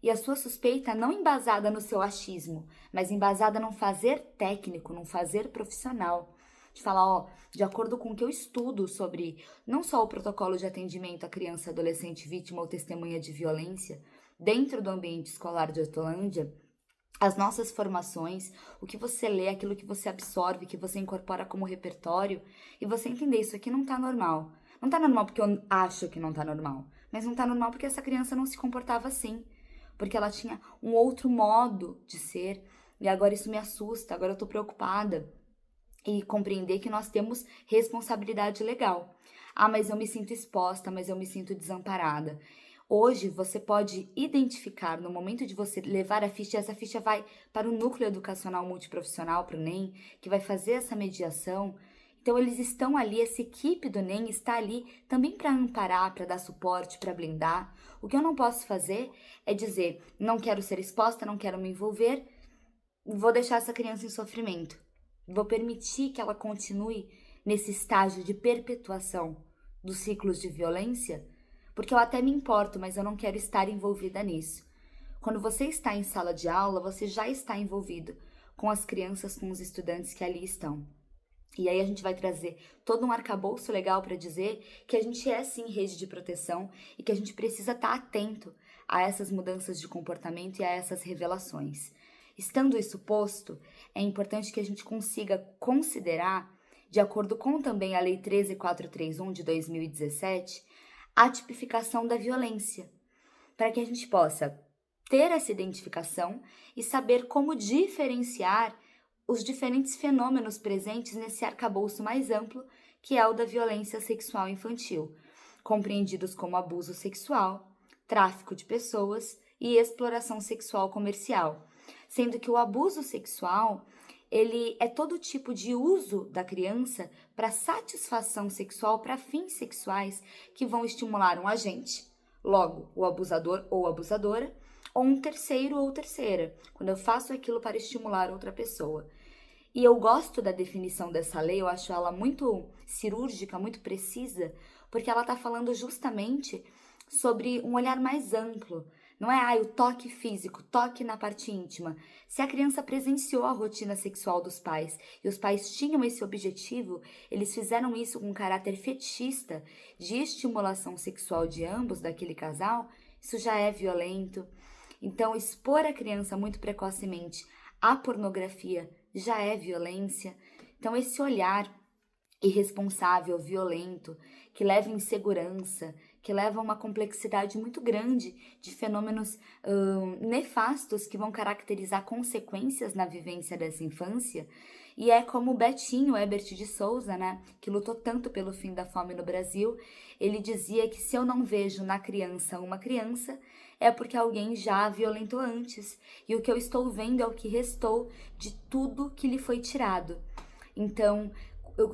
E a sua suspeita não embasada no seu achismo, mas embasada num fazer técnico, num fazer profissional. De falar, de acordo com o que eu estudo sobre não só o protocolo de atendimento à criança e adolescente vítima ou testemunha de violência, dentro do ambiente escolar de Hortolândia, as nossas formações, o que você lê, aquilo que você absorve, que você incorpora como repertório, e você entender isso aqui não tá normal. Não tá normal porque eu acho que não tá normal, mas não tá normal porque essa criança não se comportava assim, porque ela tinha um outro modo de ser, e agora isso me assusta, agora eu tô preocupada. E compreender que nós temos responsabilidade legal. Ah, mas eu me sinto exposta, mas eu me sinto desamparada. Hoje, você pode identificar, no momento de você levar a ficha, essa ficha vai para o Núcleo Educacional Multiprofissional, para o NEM, que vai fazer essa mediação. Então, eles estão ali, essa equipe do NEM está ali também para amparar, para dar suporte, para blindar. O que eu não posso fazer é dizer, não quero ser exposta, não quero me envolver, vou deixar essa criança em sofrimento. Vou permitir que ela continue nesse estágio de perpetuação dos ciclos de violência, porque eu até me importo, mas eu não quero estar envolvida nisso. Quando você está em sala de aula, você já está envolvido com as crianças, com os estudantes que ali estão. E aí a gente vai trazer todo um arcabouço legal para dizer que a gente é sim rede de proteção e que a gente precisa estar atento a essas mudanças de comportamento e a essas revelações. Estando isso posto, é importante que a gente consiga considerar, de acordo com também a Lei 13.431 de 2017, a tipificação da violência, para que a gente possa ter essa identificação e saber como diferenciar os diferentes fenômenos presentes nesse arcabouço mais amplo, que é o da violência sexual infantil, compreendidos como abuso sexual, tráfico de pessoas e exploração sexual comercial, sendo que o abuso sexual ele é todo tipo de uso da criança para satisfação sexual, para fins sexuais que vão estimular um agente, logo o abusador ou abusadora, ou um terceiro ou terceira, quando eu faço aquilo para estimular outra pessoa. E eu gosto da definição dessa lei, eu acho ela muito cirúrgica, muito precisa, porque ela está falando justamente sobre um olhar mais amplo. Não é o toque físico, toque na parte íntima. Se a criança presenciou a rotina sexual dos pais e os pais tinham esse objetivo, eles fizeram isso com um caráter fetichista de estimulação sexual de ambos, daquele casal, isso já é violento. Então, expor a criança muito precocemente à pornografia já é violência. Então, esse olhar irresponsável, violento, que leva insegurança, que leva a uma complexidade muito grande de fenômenos nefastos que vão caracterizar consequências na vivência dessa infância. E é como o Betinho Herbert de Souza, né, que lutou tanto pelo fim da fome no Brasil, ele dizia que se eu não vejo na criança uma criança, é porque alguém já a violentou antes, e o que eu estou vendo é o que restou de tudo que lhe foi tirado. Então,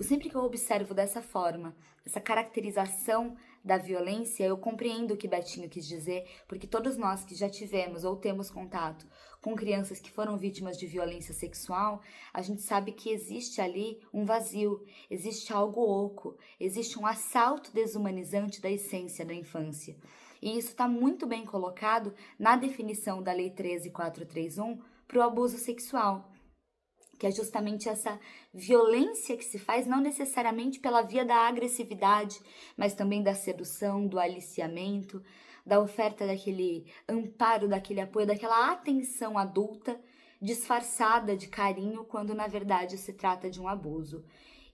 sempre que eu observo dessa forma, essa caracterização da violência, eu compreendo o que Betinho quis dizer, porque todos nós que já tivemos ou temos contato com crianças que foram vítimas de violência sexual, a gente sabe que existe ali um vazio, existe algo oco, existe um assalto desumanizante da essência da infância. E isso está muito bem colocado na definição da Lei 13.431 para o abuso sexual, que é justamente essa violência que se faz não necessariamente pela via da agressividade, mas também da sedução, do aliciamento, da oferta daquele amparo, daquele apoio, daquela atenção adulta disfarçada de carinho, quando na verdade se trata de um abuso.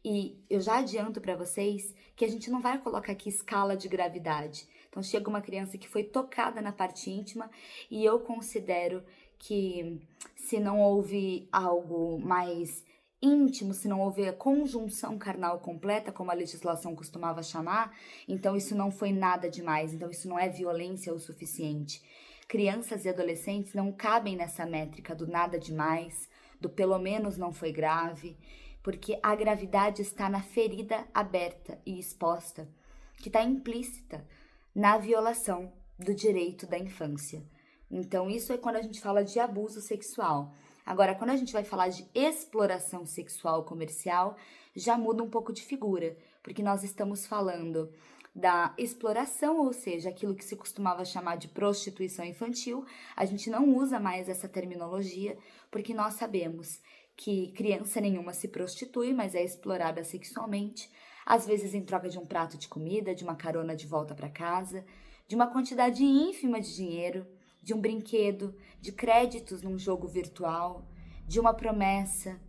E eu já adianto para vocês que a gente não vai colocar aqui escala de gravidade. Então chega uma criança que foi tocada na parte íntima e eu considero que se não houve algo mais íntimo, se não houve a conjunção carnal completa, como a legislação costumava chamar, então isso não foi nada demais, então isso não é violência o suficiente. Crianças e adolescentes não cabem nessa métrica do nada demais, do pelo menos não foi grave, porque a gravidade está na ferida aberta e exposta, que está implícita na violação do direito da infância. Então, isso é quando a gente fala de abuso sexual. Agora, quando a gente vai falar de exploração sexual comercial, já muda um pouco de figura, porque nós estamos falando da exploração, ou seja, aquilo que se costumava chamar de prostituição infantil. A gente não usa mais essa terminologia, porque nós sabemos que criança nenhuma se prostitui, mas é explorada sexualmente, às vezes em troca de um prato de comida, de uma carona de volta para casa, de uma quantidade ínfima de dinheiro, de um brinquedo, de créditos num jogo virtual, de uma promessa,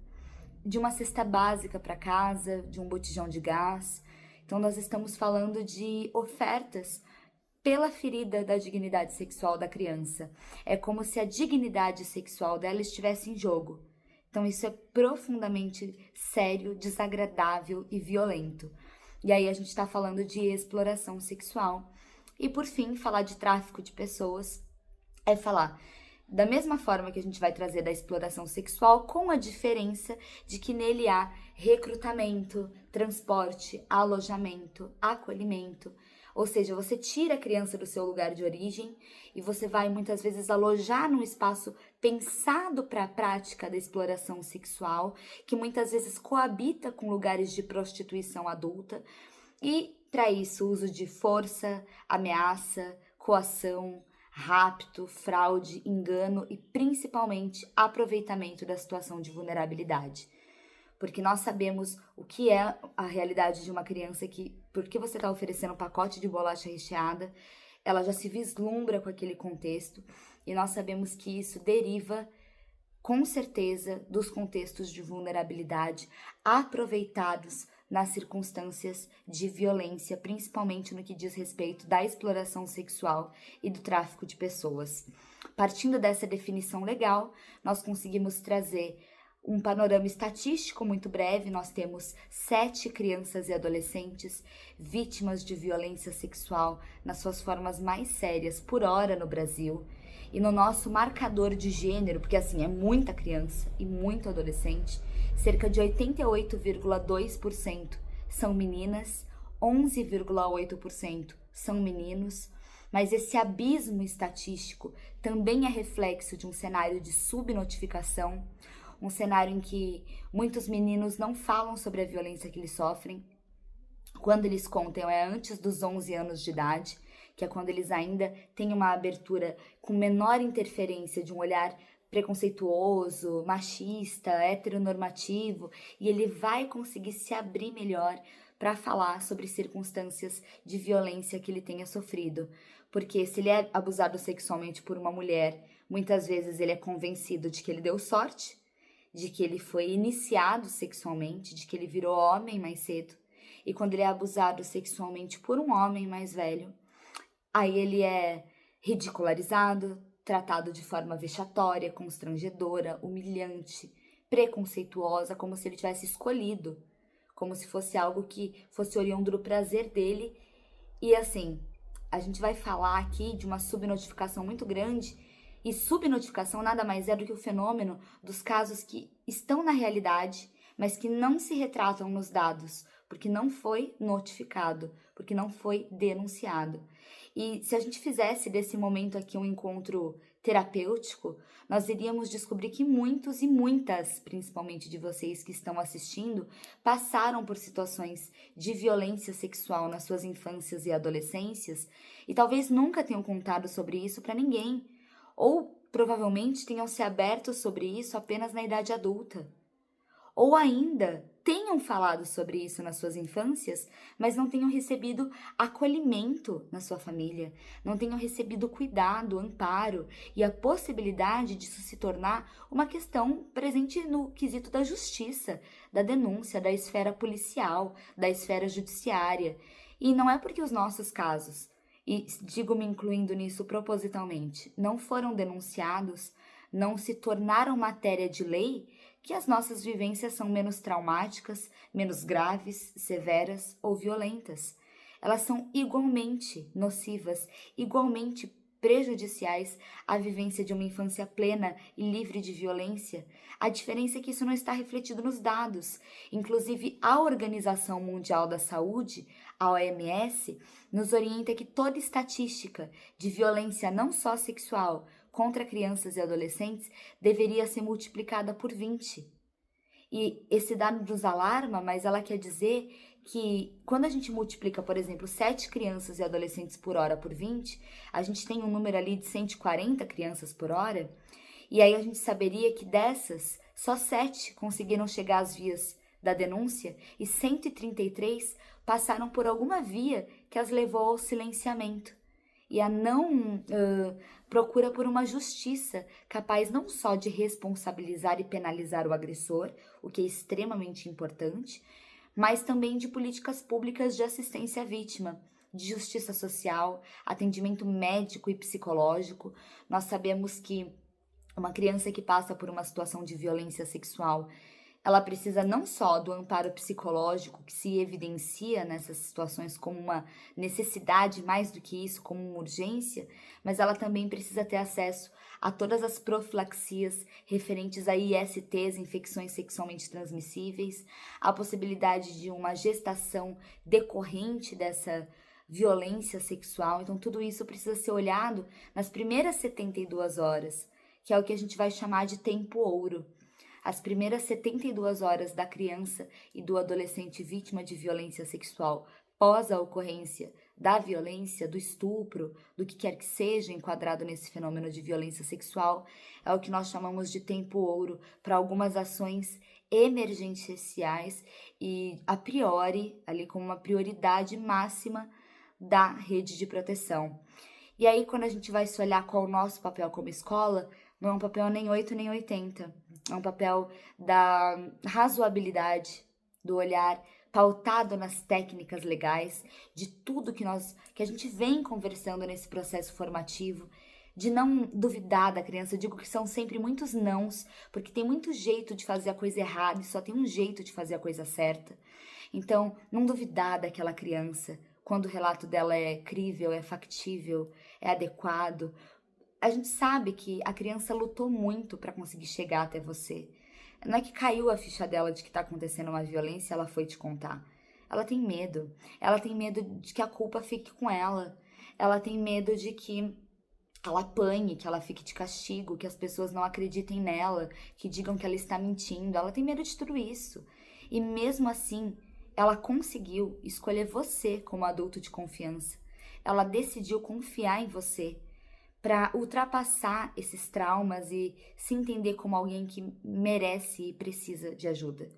de uma cesta básica para casa, de um botijão de gás. Então, nós estamos falando de ofertas pela ferida da dignidade sexual da criança. É como se a dignidade sexual dela estivesse em jogo. Então, isso é profundamente sério, desagradável e violento. E aí, a gente está falando de exploração sexual. E, por fim, falar de tráfico de pessoas é falar da mesma forma que a gente vai trazer da exploração sexual, com a diferença de que nele há recrutamento, transporte, alojamento, acolhimento. Ou seja, você tira a criança do seu lugar de origem e você vai muitas vezes alojar num espaço pensado para a prática da exploração sexual, que muitas vezes coabita com lugares de prostituição adulta. E para isso, uso de força, ameaça, coação, rapto, fraude, engano e principalmente aproveitamento da situação de vulnerabilidade. Porque nós sabemos o que é a realidade de uma criança que, porque você está oferecendo um pacote de bolacha recheada, ela já se vislumbra com aquele contexto e nós sabemos que isso deriva com certeza dos contextos de vulnerabilidade aproveitados nas circunstâncias de violência, principalmente no que diz respeito da exploração sexual e do tráfico de pessoas. Partindo dessa definição legal, nós conseguimos trazer um panorama estatístico muito breve, nós temos 7 crianças e adolescentes vítimas de violência sexual nas suas formas mais sérias por hora no Brasil. E no nosso marcador de gênero, porque assim, é muita criança e muito adolescente, cerca de 88,2% são meninas, 11,8% são meninos, mas esse abismo estatístico também é reflexo de um cenário de subnotificação, um cenário em que muitos meninos não falam sobre a violência que eles sofrem. Quando eles contam é antes dos 11 anos de idade, que é quando eles ainda têm uma abertura com menor interferência de um olhar preconceituoso, machista, heteronormativo, e ele vai conseguir se abrir melhor para falar sobre circunstâncias de violência que ele tenha sofrido. Porque se ele é abusado sexualmente por uma mulher, muitas vezes ele é convencido de que ele deu sorte, de que ele foi iniciado sexualmente, de que ele virou homem mais cedo. E quando ele é abusado sexualmente por um homem mais velho, aí ele é ridicularizado, tratado de forma vexatória, constrangedora, humilhante, preconceituosa, como se ele tivesse escolhido, como se fosse algo que fosse oriundo do prazer dele. E assim, a gente vai falar aqui de uma subnotificação muito grande, e subnotificação nada mais é do que o fenômeno dos casos que estão na realidade, mas que não se retratam nos dados, porque não foi notificado, porque não foi denunciado. E se a gente fizesse desse momento aqui um encontro terapêutico, nós iríamos descobrir que muitos e muitas, principalmente de vocês que estão assistindo, passaram por situações de violência sexual nas suas infâncias e adolescências e talvez nunca tenham contado sobre isso para ninguém, ou provavelmente tenham se aberto sobre isso apenas na idade adulta. Ou ainda tenham falado sobre isso nas suas infâncias, mas não tenham recebido acolhimento na sua família, não tenham recebido cuidado, amparo e a possibilidade disso se tornar uma questão presente no quesito da justiça, da denúncia, da esfera policial, da esfera judiciária. E não é porque os nossos casos, e digo me incluindo nisso propositalmente, não foram denunciados, não se tornaram matéria de lei, que as nossas vivências são menos traumáticas, menos graves, severas ou violentas. Elas são igualmente nocivas, igualmente prejudiciais à vivência de uma infância plena e livre de violência. A diferença é que isso não está refletido nos dados. Inclusive, a Organização Mundial da Saúde, a OMS, nos orienta que toda estatística de violência não só sexual contra crianças e adolescentes deveria ser multiplicada por 20. E esse dado nos alarma, mas ela quer dizer que quando a gente multiplica, por exemplo, 7 crianças e adolescentes por hora por 20, a gente tem um número ali de 140 crianças por hora, e aí a gente saberia que dessas, só 7 conseguiram chegar às vias da denúncia e 133 passaram por alguma via que as levou ao silenciamento e a não procura por uma justiça capaz não só de responsabilizar e penalizar o agressor, o que é extremamente importante, mas também de políticas públicas de assistência à vítima, de justiça social, atendimento médico e psicológico. Nós sabemos que uma criança que passa por uma situação de violência sexual, ela precisa não só do amparo psicológico que se evidencia nessas situações como uma necessidade, mais do que isso, como uma urgência, mas ela também precisa ter acesso a todas as profilaxias referentes a ISTs, infecções sexualmente transmissíveis, a possibilidade de uma gestação decorrente dessa violência sexual. Então, tudo isso precisa ser olhado nas primeiras 72 horas, que é o que a gente vai chamar de tempo ouro. As primeiras 72 horas da criança e do adolescente vítima de violência sexual pós a ocorrência da violência, do estupro, do que quer que seja enquadrado nesse fenômeno de violência sexual, é o que nós chamamos de tempo ouro para algumas ações emergenciais e, a priori, ali como uma prioridade máxima da rede de proteção. E aí, quando a gente vai se olhar qual é o nosso papel como escola, não é um papel nem 8 nem 80. É um papel da razoabilidade, do olhar pautado nas técnicas legais, de tudo que a gente vem conversando nesse processo formativo, de não duvidar da criança. Eu digo que são sempre muitos nãos, porque tem muito jeito de fazer a coisa errada e só tem um jeito de fazer a coisa certa. Então, não duvidar daquela criança quando o relato dela é crível, é factível, é adequado. A gente sabe que a criança lutou muito para conseguir chegar até você. Não é que caiu a ficha dela de que está acontecendo uma violência e ela foi te contar. Ela tem medo. Ela tem medo de que a culpa fique com ela. Ela tem medo de que ela apanhe, que ela fique de castigo, que as pessoas não acreditem nela, que digam que ela está mentindo. Ela tem medo de tudo isso. E mesmo assim, ela conseguiu escolher você como adulto de confiança. Ela decidiu confiar em você para ultrapassar esses traumas e se entender como alguém que merece e precisa de ajuda.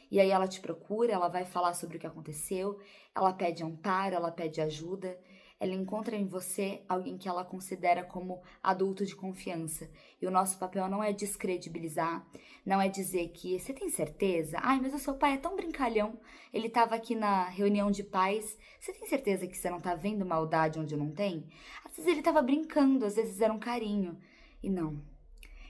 E aí ela te procura, ela vai falar sobre o que aconteceu, ela pede amparo, ela pede ajuda, ela encontra em você alguém que ela considera como adulto de confiança. E o nosso papel não é descredibilizar, não é dizer que você tem certeza? Ai, mas o seu pai é tão brincalhão, ele estava aqui na reunião de pais, você tem certeza que você não está vendo maldade onde não tem? Às vezes ele estava brincando, às vezes era um carinho. E não.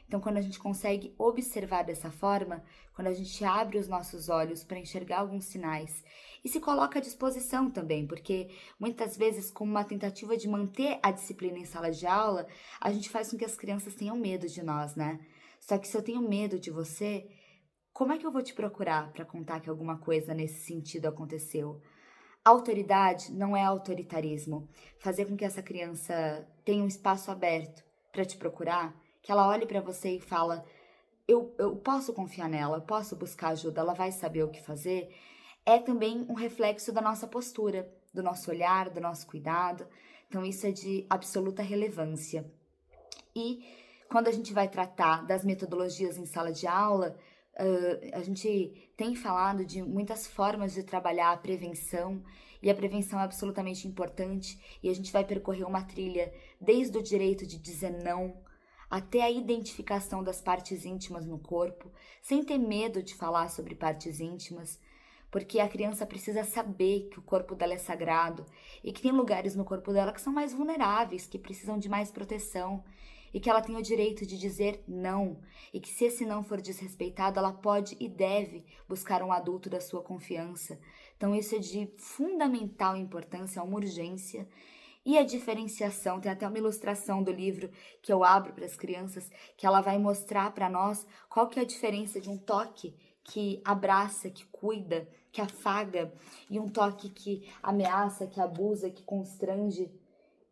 Então, quando a gente consegue observar dessa forma, quando a gente abre os nossos olhos para enxergar alguns sinais e se coloca à disposição também, porque muitas vezes, como uma tentativa de manter a disciplina em sala de aula, a gente faz com que as crianças tenham medo de nós, né? Só que se eu tenho medo de você, como é que eu vou te procurar para contar que alguma coisa nesse sentido aconteceu? Autoridade não é autoritarismo. Fazer com que essa criança tenha um espaço aberto para te procurar, que ela olhe para você e fala, eu posso confiar nela, eu posso buscar ajuda, ela vai saber o que fazer, é também um reflexo da nossa postura, do nosso olhar, do nosso cuidado. Então isso é de absoluta relevância. E quando a gente vai tratar das metodologias em sala de aula, a gente tem falado de muitas formas de trabalhar a prevenção, e a prevenção é absolutamente importante, e a gente vai percorrer uma trilha desde o direito de dizer não, até a identificação das partes íntimas no corpo, sem ter medo de falar sobre partes íntimas, porque a criança precisa saber que o corpo dela é sagrado e que tem lugares no corpo dela que são mais vulneráveis, que precisam de mais proteção e que ela tem o direito de dizer não e que se esse não for desrespeitado, ela pode e deve buscar um adulto da sua confiança. Então isso é de fundamental importância, é uma urgência. E a diferenciação, tem até uma ilustração do livro que eu abro para as crianças, que ela vai mostrar para nós qual que é a diferença de um toque que abraça, que cuida, que afaga, e um toque que ameaça, que abusa, que constrange,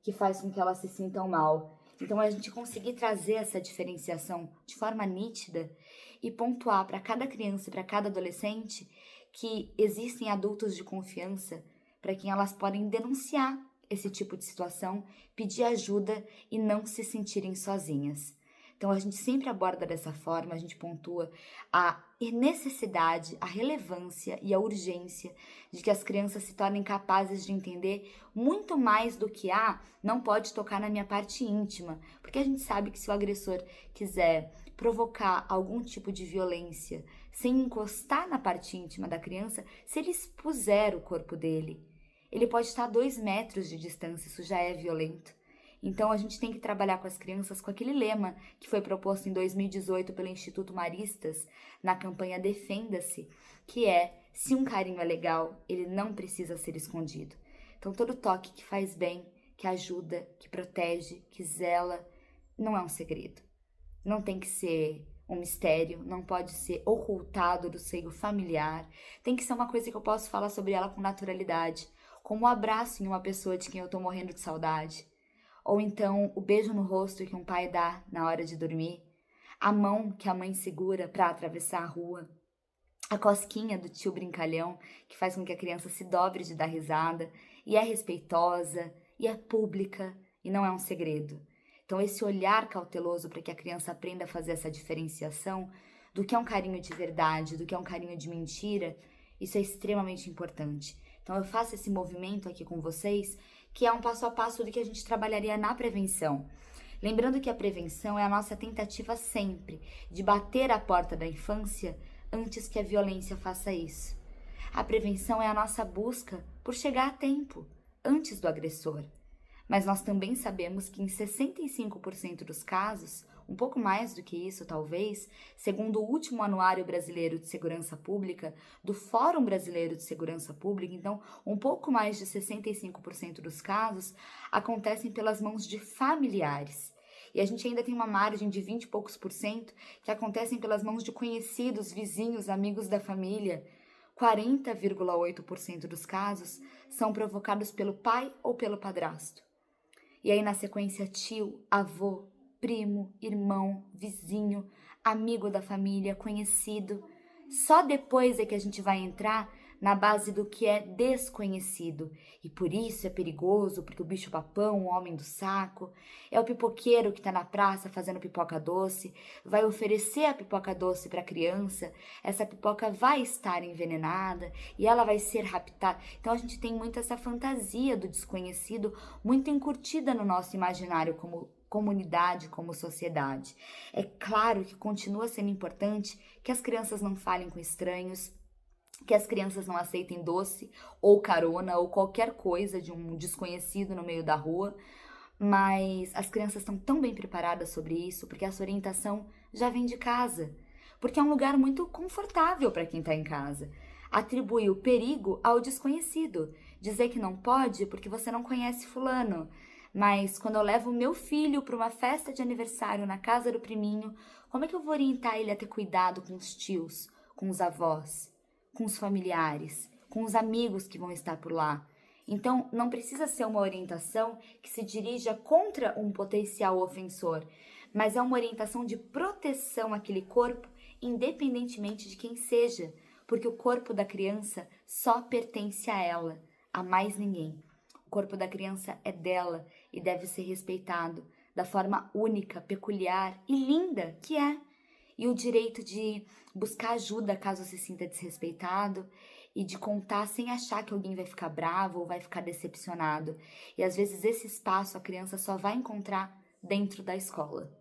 que faz com que elas se sintam mal. Então, a gente conseguir trazer essa diferenciação de forma nítida e pontuar para cada criança e para cada adolescente que existem adultos de confiança para quem elas podem denunciar esse tipo de situação, pedir ajuda e não se sentirem sozinhas. Então, a gente sempre aborda dessa forma, a gente pontua a necessidade, a relevância e a urgência de que as crianças se tornem capazes de entender muito mais do que, não pode tocar na minha parte íntima, porque a gente sabe que se o agressor quiser provocar algum tipo de violência sem encostar na parte íntima da criança, se ele expuser o corpo dele, ele pode estar a 2 metros de distância, isso já é violento. Então, a gente tem que trabalhar com as crianças com aquele lema que foi proposto em 2018 pelo Instituto Maristas, na campanha Defenda-se, que é, se um carinho é legal, ele não precisa ser escondido. Então, todo toque que faz bem, que ajuda, que protege, que zela, não é um segredo. Não tem que ser um mistério, não pode ser ocultado do seio familiar, tem que ser uma coisa que eu posso falar sobre ela com naturalidade, como o abraço em uma pessoa de quem eu tô morrendo de saudade. Ou então o beijo no rosto que um pai dá na hora de dormir, a mão que a mãe segura para atravessar a rua, a cosquinha do tio brincalhão que faz com que a criança se dobre de dar risada e é respeitosa e é pública e não é um segredo. Então esse olhar cauteloso para que a criança aprenda a fazer essa diferenciação do que é um carinho de verdade, do que é um carinho de mentira, isso é extremamente importante. Então eu faço esse movimento aqui com vocês, que é um passo a passo do que a gente trabalharia na prevenção. Lembrando que a prevenção é a nossa tentativa sempre de bater a porta da infância antes que a violência faça isso. A prevenção é a nossa busca por chegar a tempo, antes do agressor. Mas nós também sabemos que em 65% dos casos, um pouco mais do que isso talvez, segundo o último Anuário Brasileiro de Segurança Pública, do Fórum Brasileiro de Segurança Pública, então um pouco mais de 65% dos casos acontecem pelas mãos de familiares. E a gente ainda tem uma margem de 20 e poucos por cento que acontecem pelas mãos de conhecidos, vizinhos, amigos da família. 40,8% dos casos são provocados pelo pai ou pelo padrasto. E aí, na sequência, tio, avô, primo, irmão, vizinho, amigo da família, conhecido. Só depois é que a gente vai entrar na base do que é desconhecido. E por isso é perigoso, porque o bicho-papão, o homem do saco, é o pipoqueiro que está na praça fazendo pipoca doce, vai oferecer a pipoca doce para a criança, essa pipoca vai estar envenenada e ela vai ser raptada. Então a gente tem muito essa fantasia do desconhecido, muito encurtida no nosso imaginário como comunidade, como sociedade. É claro que continua sendo importante que as crianças não falem com estranhos, que as crianças não aceitem doce ou carona ou qualquer coisa de um desconhecido no meio da rua, mas as crianças estão tão bem preparadas sobre isso porque essa orientação já vem de casa, porque é um lugar muito confortável para quem está em casa. Atribuir o perigo ao desconhecido, dizer que não pode porque você não conhece fulano. Mas quando eu levo o meu filho para uma festa de aniversário na casa do priminho, como é que eu vou orientar ele a ter cuidado com os tios, com os avós, com os familiares, com os amigos que vão estar por lá? Então, não precisa ser uma orientação que se dirija contra um potencial ofensor, mas é uma orientação de proteção àquele corpo, independentemente de quem seja, porque o corpo da criança só pertence a ela, a mais ninguém. O corpo da criança é dela e deve ser respeitado da forma única, peculiar e linda que é. E o direito de buscar ajuda caso se sinta desrespeitado e de contar sem achar que alguém vai ficar bravo ou vai ficar decepcionado. E às vezes esse espaço a criança só vai encontrar dentro da escola.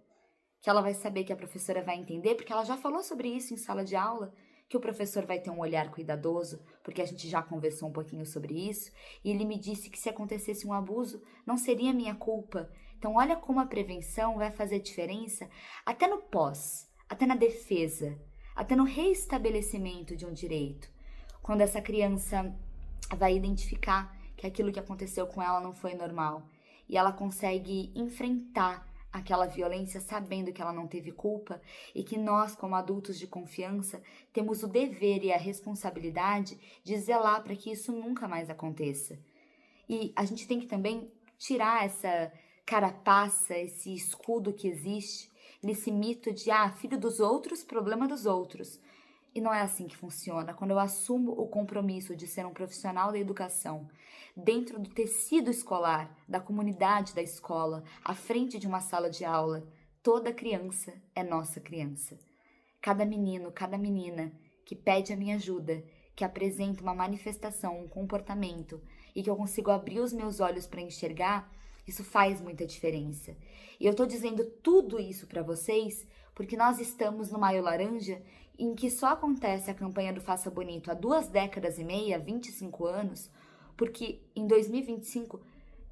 Que ela vai saber que a professora vai entender, porque ela já falou sobre isso em sala de aula, que o professor vai ter um olhar cuidadoso, porque a gente já conversou um pouquinho sobre isso, e ele me disse que se acontecesse um abuso, não seria minha culpa. Então olha como a prevenção vai fazer diferença até no pós, até na defesa, até no reestabelecimento de um direito. Quando essa criança vai identificar que aquilo que aconteceu com ela não foi normal, e ela consegue enfrentar aquela violência sabendo que ela não teve culpa e que nós, como adultos de confiança, temos o dever e a responsabilidade de zelar para que isso nunca mais aconteça. E a gente tem que também tirar essa carapaça, esse escudo que existe nesse mito de, filho dos outros, problema dos outros. E não é assim que funciona. Quando eu assumo o compromisso de ser um profissional da educação, dentro do tecido escolar, da comunidade da escola, à frente de uma sala de aula, toda criança é nossa criança. Cada menino, cada menina que pede a minha ajuda, que apresenta uma manifestação, um comportamento, e que eu consigo abrir os meus olhos para enxergar, isso faz muita diferença. E eu estou dizendo tudo isso para vocês porque nós estamos no Maio Laranja, em que só acontece a campanha do Faça Bonito há 2 décadas e meia, 25 anos, porque em 2025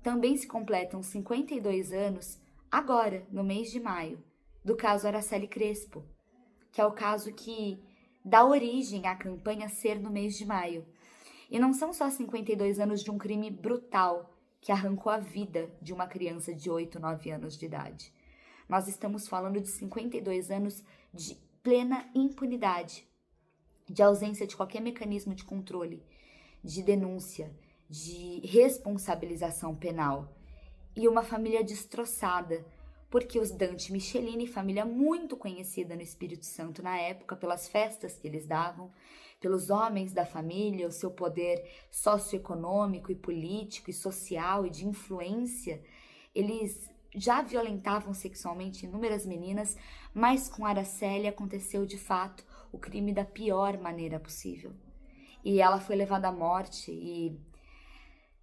também se completam 52 anos, agora, no mês de maio, do caso Araceli Crespo, que é o caso que dá origem à campanha ser no mês de maio. E não são só 52 anos de um crime brutal que arrancou a vida de uma criança de 8, 9 anos de idade. Nós estamos falando de 52 anos de plena impunidade, de ausência de qualquer mecanismo de controle, de denúncia, de responsabilização penal. E uma família destroçada, porque os Dante Michelini, família muito conhecida no Espírito Santo na época, pelas festas que eles davam, pelos homens da família, o seu poder socioeconômico e político e social e de influência, eles já violentavam sexualmente inúmeras meninas, mas com Araceli aconteceu de fato o crime da pior maneira possível. E ela foi levada à morte, e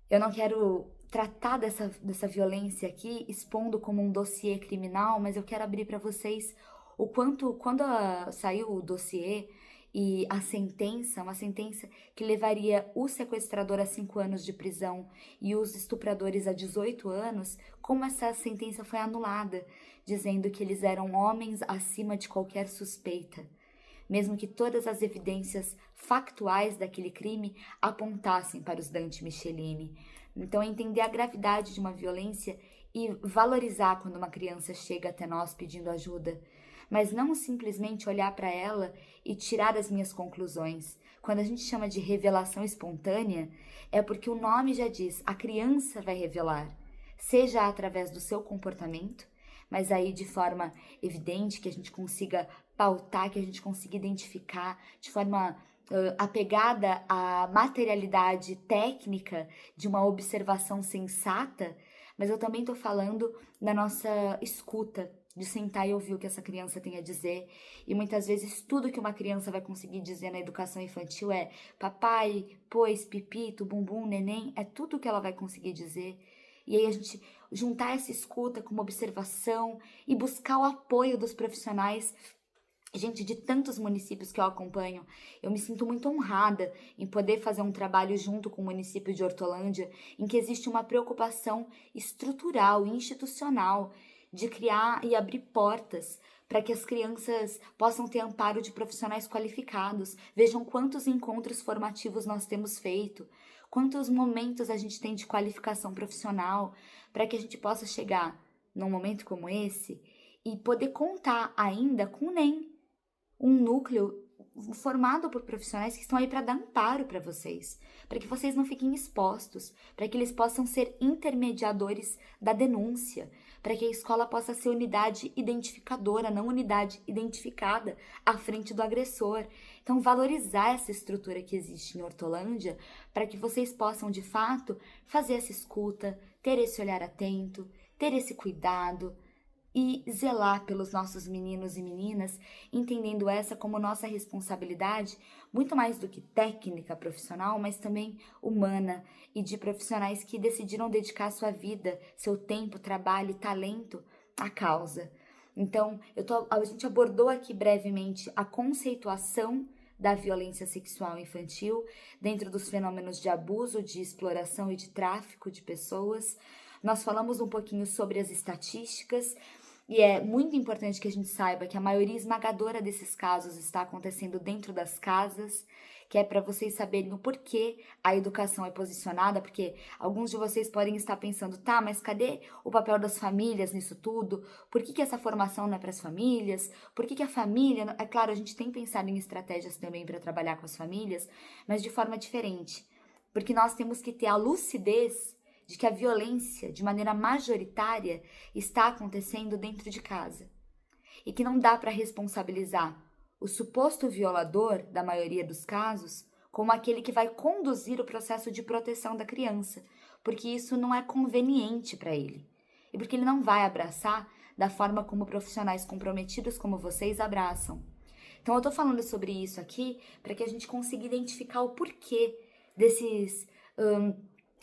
eu não quero tratar dessa violência aqui expondo como um dossiê criminal, mas eu quero abrir para vocês o quanto, quando saiu o dossiê, e a sentença, uma sentença que levaria o sequestrador a 5 anos de prisão e os estupradores a 18 anos, como essa sentença foi anulada, dizendo que eles eram homens acima de qualquer suspeita, mesmo que todas as evidências factuais daquele crime apontassem para os Dante Michelini. Então, entender a gravidade de uma violência e valorizar quando uma criança chega até nós pedindo ajuda, mas não simplesmente olhar para ela e tirar as minhas conclusões. Quando a gente chama de revelação espontânea, é porque o nome já diz, a criança vai revelar, seja através do seu comportamento, mas aí de forma evidente, que a gente consiga pautar, que a gente consiga identificar de forma apegada à materialidade técnica de uma observação sensata, mas eu também estou falando da nossa escuta, de sentar e ouvir o que essa criança tem a dizer. E muitas vezes tudo que uma criança vai conseguir dizer na educação infantil é papai, pois, pipito, bumbum, neném, é tudo que ela vai conseguir dizer. E aí a gente juntar essa escuta com uma observação e buscar o apoio dos profissionais. Gente, de tantos municípios que eu acompanho, eu me sinto muito honrada em poder fazer um trabalho junto com o município de Hortolândia, em que existe uma preocupação estrutural, institucional, de criar e abrir portas para que as crianças possam ter amparo de profissionais qualificados. Vejam quantos encontros formativos nós temos feito, quantos momentos a gente tem de qualificação profissional, para que a gente possa chegar num momento como esse e poder contar ainda com o NEM, um núcleo formado por profissionais que estão aí para dar amparo para vocês, para que vocês não fiquem expostos, para que eles possam ser intermediadores da denúncia, para que a escola possa ser unidade identificadora, não unidade identificada à frente do agressor. Então, valorizar essa estrutura que existe em Hortolândia, para que vocês possam, de fato, fazer essa escuta, ter esse olhar atento, ter esse cuidado, e zelar pelos nossos meninos e meninas, entendendo essa como nossa responsabilidade, muito mais do que técnica profissional, mas também humana, e de profissionais que decidiram dedicar sua vida, seu tempo, trabalho e talento à causa. Então, a gente abordou aqui brevemente a conceituação da violência sexual infantil dentro dos fenômenos de abuso, de exploração e de tráfico de pessoas. Nós falamos um pouquinho sobre as estatísticas, e é muito importante que a gente saiba que a maioria esmagadora desses casos está acontecendo dentro das casas, que é para vocês saberem o porquê a educação é posicionada, porque alguns de vocês podem estar pensando, tá, mas cadê o papel das famílias nisso tudo? Por que essa formação não é para as famílias? Por que a família... É claro, a gente tem pensado em estratégias também para trabalhar com as famílias, mas de forma diferente, porque nós temos que ter a lucidez de que a violência, de maneira majoritária, está acontecendo dentro de casa. E que não dá para responsabilizar o suposto violador, da maioria dos casos, como aquele que vai conduzir o processo de proteção da criança, porque isso não é conveniente para ele. E porque ele não vai abraçar da forma como profissionais comprometidos como vocês abraçam. Então eu estou falando sobre isso aqui para que a gente consiga identificar o porquê desses...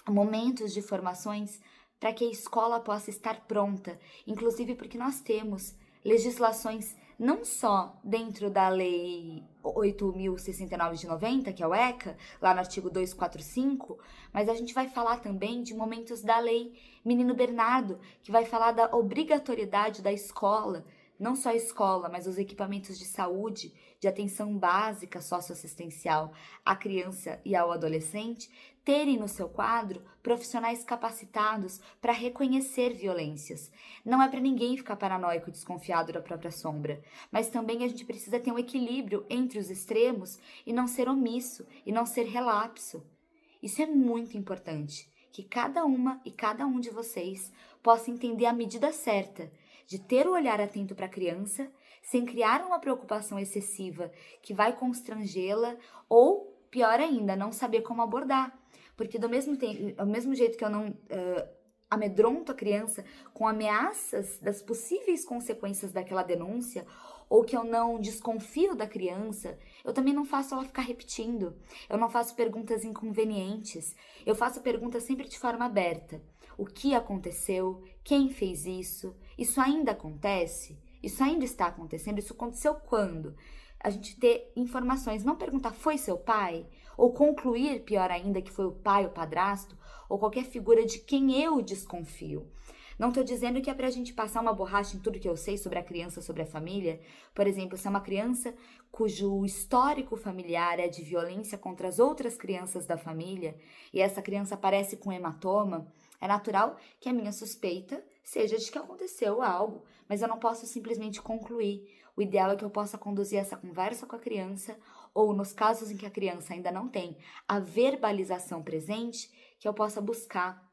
momentos de formações para que a escola possa estar pronta, inclusive porque nós temos legislações não só dentro da Lei 8.069 de 90, que é o ECA, lá no artigo 245, mas a gente vai falar também de momentos da Lei Menino Bernardo, que vai falar da obrigatoriedade da escola, não só a escola, mas os equipamentos de saúde, de atenção básica socioassistencial à criança e ao adolescente, terem no seu quadro profissionais capacitados para reconhecer violências. Não é para ninguém ficar paranoico e desconfiado da própria sombra, mas também a gente precisa ter um equilíbrio entre os extremos e não ser omisso e não ser relapso. Isso é muito importante, que cada uma e cada um de vocês possa entender a medida certa de ter o olhar atento para a criança, sem criar uma preocupação excessiva que vai constrangê-la ou, pior ainda, não saber como abordar. Porque do mesmo jeito que eu não amedronto a criança com ameaças das possíveis consequências daquela denúncia, ou que eu não desconfio da criança, eu também não faço ela ficar repetindo. Eu não faço perguntas inconvenientes. Eu faço perguntas sempre de forma aberta. O que aconteceu? Quem fez isso? Isso ainda acontece? Isso ainda está acontecendo? Isso aconteceu quando? a gente ter informações, não perguntar foi seu pai? Ou concluir, pior ainda, que foi o pai, o padrasto, ou qualquer figura de quem eu desconfio. Não tô dizendo que é pra gente passar uma borracha em tudo que eu sei sobre a criança, sobre a família. Por exemplo, se é uma criança cujo histórico familiar é de violência contra as outras crianças da família, e essa criança aparece com hematoma, é natural que a minha suspeita seja de que aconteceu algo, mas eu não posso simplesmente concluir. O ideal é que eu possa conduzir essa conversa com a criança, ou nos casos em que a criança ainda não tem a verbalização presente, que eu possa buscar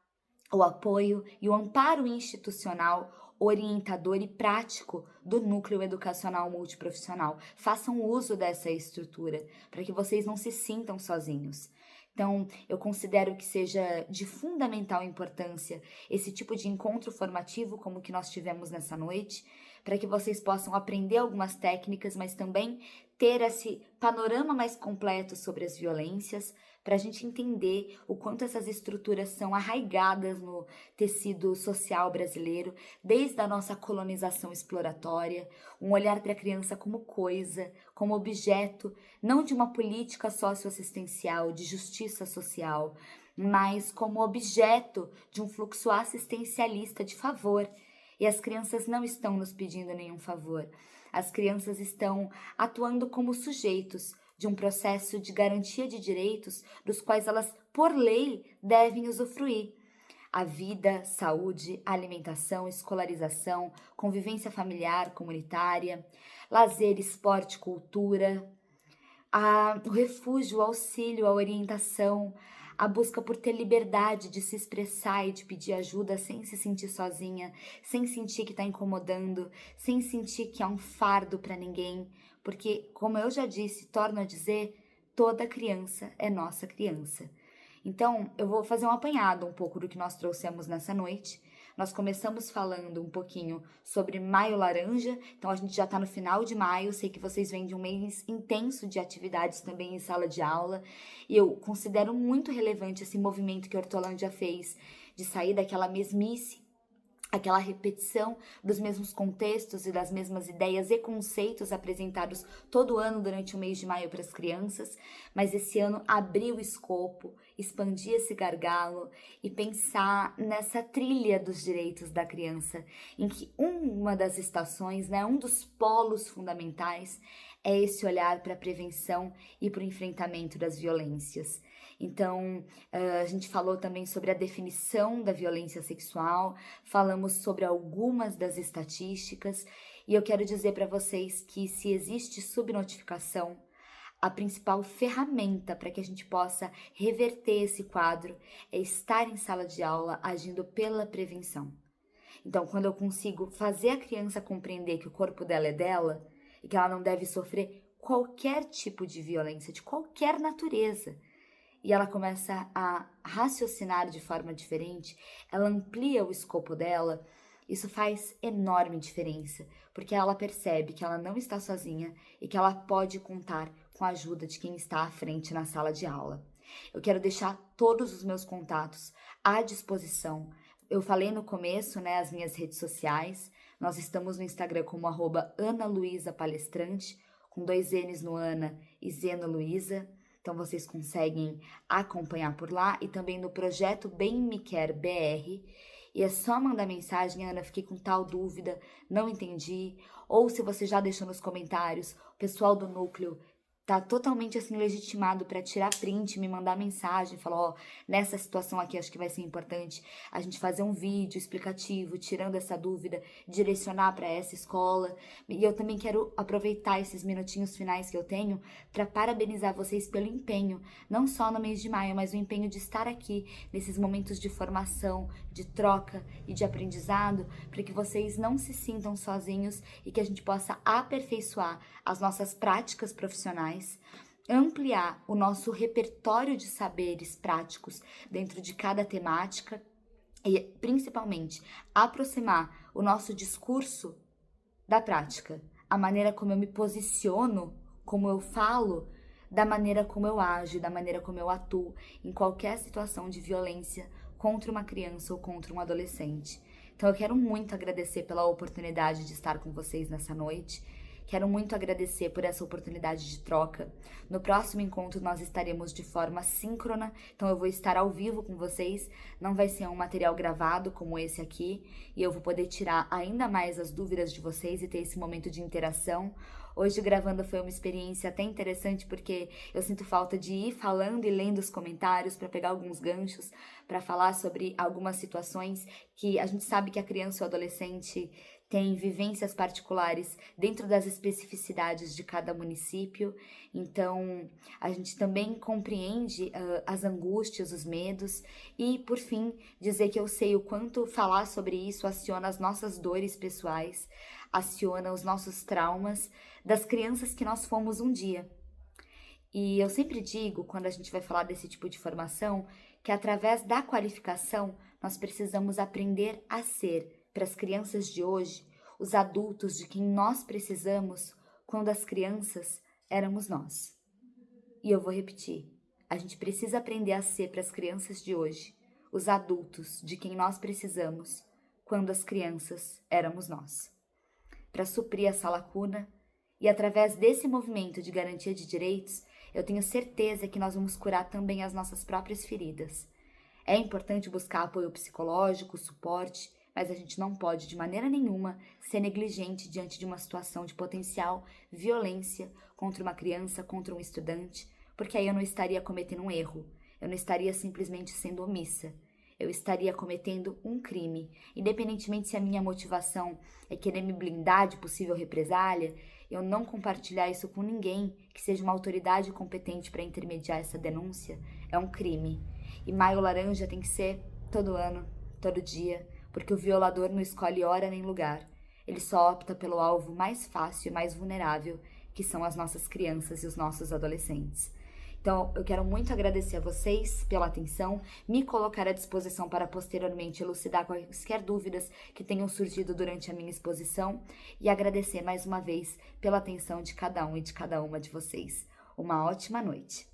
o apoio e o amparo institucional, orientador e prático do núcleo educacional multiprofissional. Façam uso dessa estrutura para que vocês não se sintam sozinhos. Então, eu considero que seja de fundamental importância esse tipo de encontro formativo como o que nós tivemos nessa noite, para que vocês possam aprender algumas técnicas, mas também ter esse panorama mais completo sobre as violências, para a gente entender o quanto essas estruturas são arraigadas no tecido social brasileiro, desde a nossa colonização exploratória, um olhar para a criança como coisa, como objeto, não de uma política socioassistencial, de justiça social, mas como objeto de um fluxo assistencialista de favor. E as crianças não estão nos pedindo nenhum favor. As crianças estão atuando como sujeitos de um processo de garantia de direitos dos quais elas, por lei, devem usufruir. A vida, saúde, alimentação, escolarização, convivência familiar, comunitária, lazer, esporte, cultura, o refúgio, o auxílio, a orientação, a busca por ter liberdade de se expressar e de pedir ajuda sem se sentir sozinha, sem sentir que está incomodando, sem sentir que é um fardo para ninguém, porque, como eu já disse, torno a dizer, toda criança é nossa criança. Então, eu vou fazer um apanhado um pouco do que nós trouxemos nessa noite. Nós começamos falando um pouquinho sobre Maio Laranja, então a gente já está no final de maio, sei que vocês vêm de um mês intenso de atividades também em sala de aula, e eu considero muito relevante esse movimento que a Hortolândia fez de sair daquela mesmice, aquela repetição dos mesmos contextos e das mesmas ideias e conceitos apresentados todo ano durante o mês de maio para as crianças, mas esse ano abrir o escopo, expandir esse gargalo e pensar nessa trilha dos direitos da criança, em que uma das estações, um dos polos fundamentais é esse olhar para a prevenção e para o enfrentamento das violências. Então, a gente falou também sobre a definição da violência sexual, falamos sobre algumas das estatísticas, e eu quero dizer para vocês que se existe subnotificação, a principal ferramenta para que a gente possa reverter esse quadro é estar em sala de aula agindo pela prevenção. Então, quando eu consigo fazer a criança compreender que o corpo dela é dela e que ela não deve sofrer qualquer tipo de violência, de qualquer natureza, e ela começa a raciocinar de forma diferente, ela amplia o escopo dela, isso faz enorme diferença, porque ela percebe que ela não está sozinha e que ela pode contar com a ajuda de quem está à frente na sala de aula. Eu quero deixar todos os meus contatos à disposição. Eu falei no começo, as minhas redes sociais, nós estamos no Instagram como @AnaLuisaPalestrante, com 2 N's no Ana e Z no Luiza. Então, vocês conseguem acompanhar por lá e também no projeto Bem Me Quer BR. E é só mandar mensagem, Ana, fiquei com tal dúvida, não entendi. Ou se você já deixou nos comentários, o pessoal do núcleo tá totalmente legitimado para tirar print, me mandar mensagem, falar, nessa situação aqui acho que vai ser importante a gente fazer um vídeo explicativo, tirando essa dúvida, direcionar para essa escola. E eu também quero aproveitar esses minutinhos finais que eu tenho para parabenizar vocês pelo empenho, não só no mês de maio, mas o empenho de estar aqui nesses momentos de formação, de troca e de aprendizado, para que vocês não se sintam sozinhos e que a gente possa aperfeiçoar as nossas práticas profissionais, ampliar o nosso repertório de saberes práticos dentro de cada temática e, principalmente, aproximar o nosso discurso da prática, a maneira como eu me posiciono, como eu falo, da maneira como eu ajo, da maneira como eu atuo em qualquer situação de violência contra uma criança ou contra um adolescente. Então, eu quero muito agradecer pela oportunidade de estar com vocês nessa noite. Quero muito agradecer por essa oportunidade de troca. No próximo encontro nós estaremos de forma síncrona, então eu vou estar ao vivo com vocês, não vai ser um material gravado como esse aqui, e eu vou poder tirar ainda mais as dúvidas de vocês e ter esse momento de interação. Hoje gravando foi uma experiência até interessante porque eu sinto falta de ir falando e lendo os comentários para pegar alguns ganchos, para falar sobre algumas situações que a gente sabe que a criança ou adolescente tem vivências particulares dentro das especificidades de cada município. Então, a gente também compreende as angústias, os medos e, por fim, dizer que eu sei o quanto falar sobre isso aciona as nossas dores pessoais, aciona os nossos traumas das crianças que nós fomos um dia. E eu sempre digo, quando a gente vai falar desse tipo de formação, que através da qualificação nós precisamos aprender a ser, para as crianças de hoje, os adultos de quem nós precisamos quando as crianças éramos nós. E eu vou repetir, a gente precisa aprender a ser para as crianças de hoje, os adultos de quem nós precisamos quando as crianças éramos nós. Para suprir essa lacuna, e através desse movimento de garantia de direitos, eu tenho certeza que nós vamos curar também as nossas próprias feridas. É importante buscar apoio psicológico, suporte, mas a gente não pode, de maneira nenhuma, ser negligente diante de uma situação de potencial violência contra uma criança, contra um estudante, porque aí eu não estaria cometendo um erro, eu não estaria simplesmente sendo omissa, eu estaria cometendo um crime. Independentemente se a minha motivação é querer me blindar de possível represália, eu não compartilhar isso com ninguém que seja uma autoridade competente para intermediar essa denúncia, é um crime. E Maio Laranja tem que ser todo ano, todo dia, porque o violador não escolhe hora nem lugar. Ele só opta pelo alvo mais fácil e mais vulnerável, que são as nossas crianças e os nossos adolescentes. Então, eu quero muito agradecer a vocês pela atenção, me colocar à disposição para posteriormente elucidar quaisquer dúvidas que tenham surgido durante a minha exposição e agradecer mais uma vez pela atenção de cada um e de cada uma de vocês. Uma ótima noite!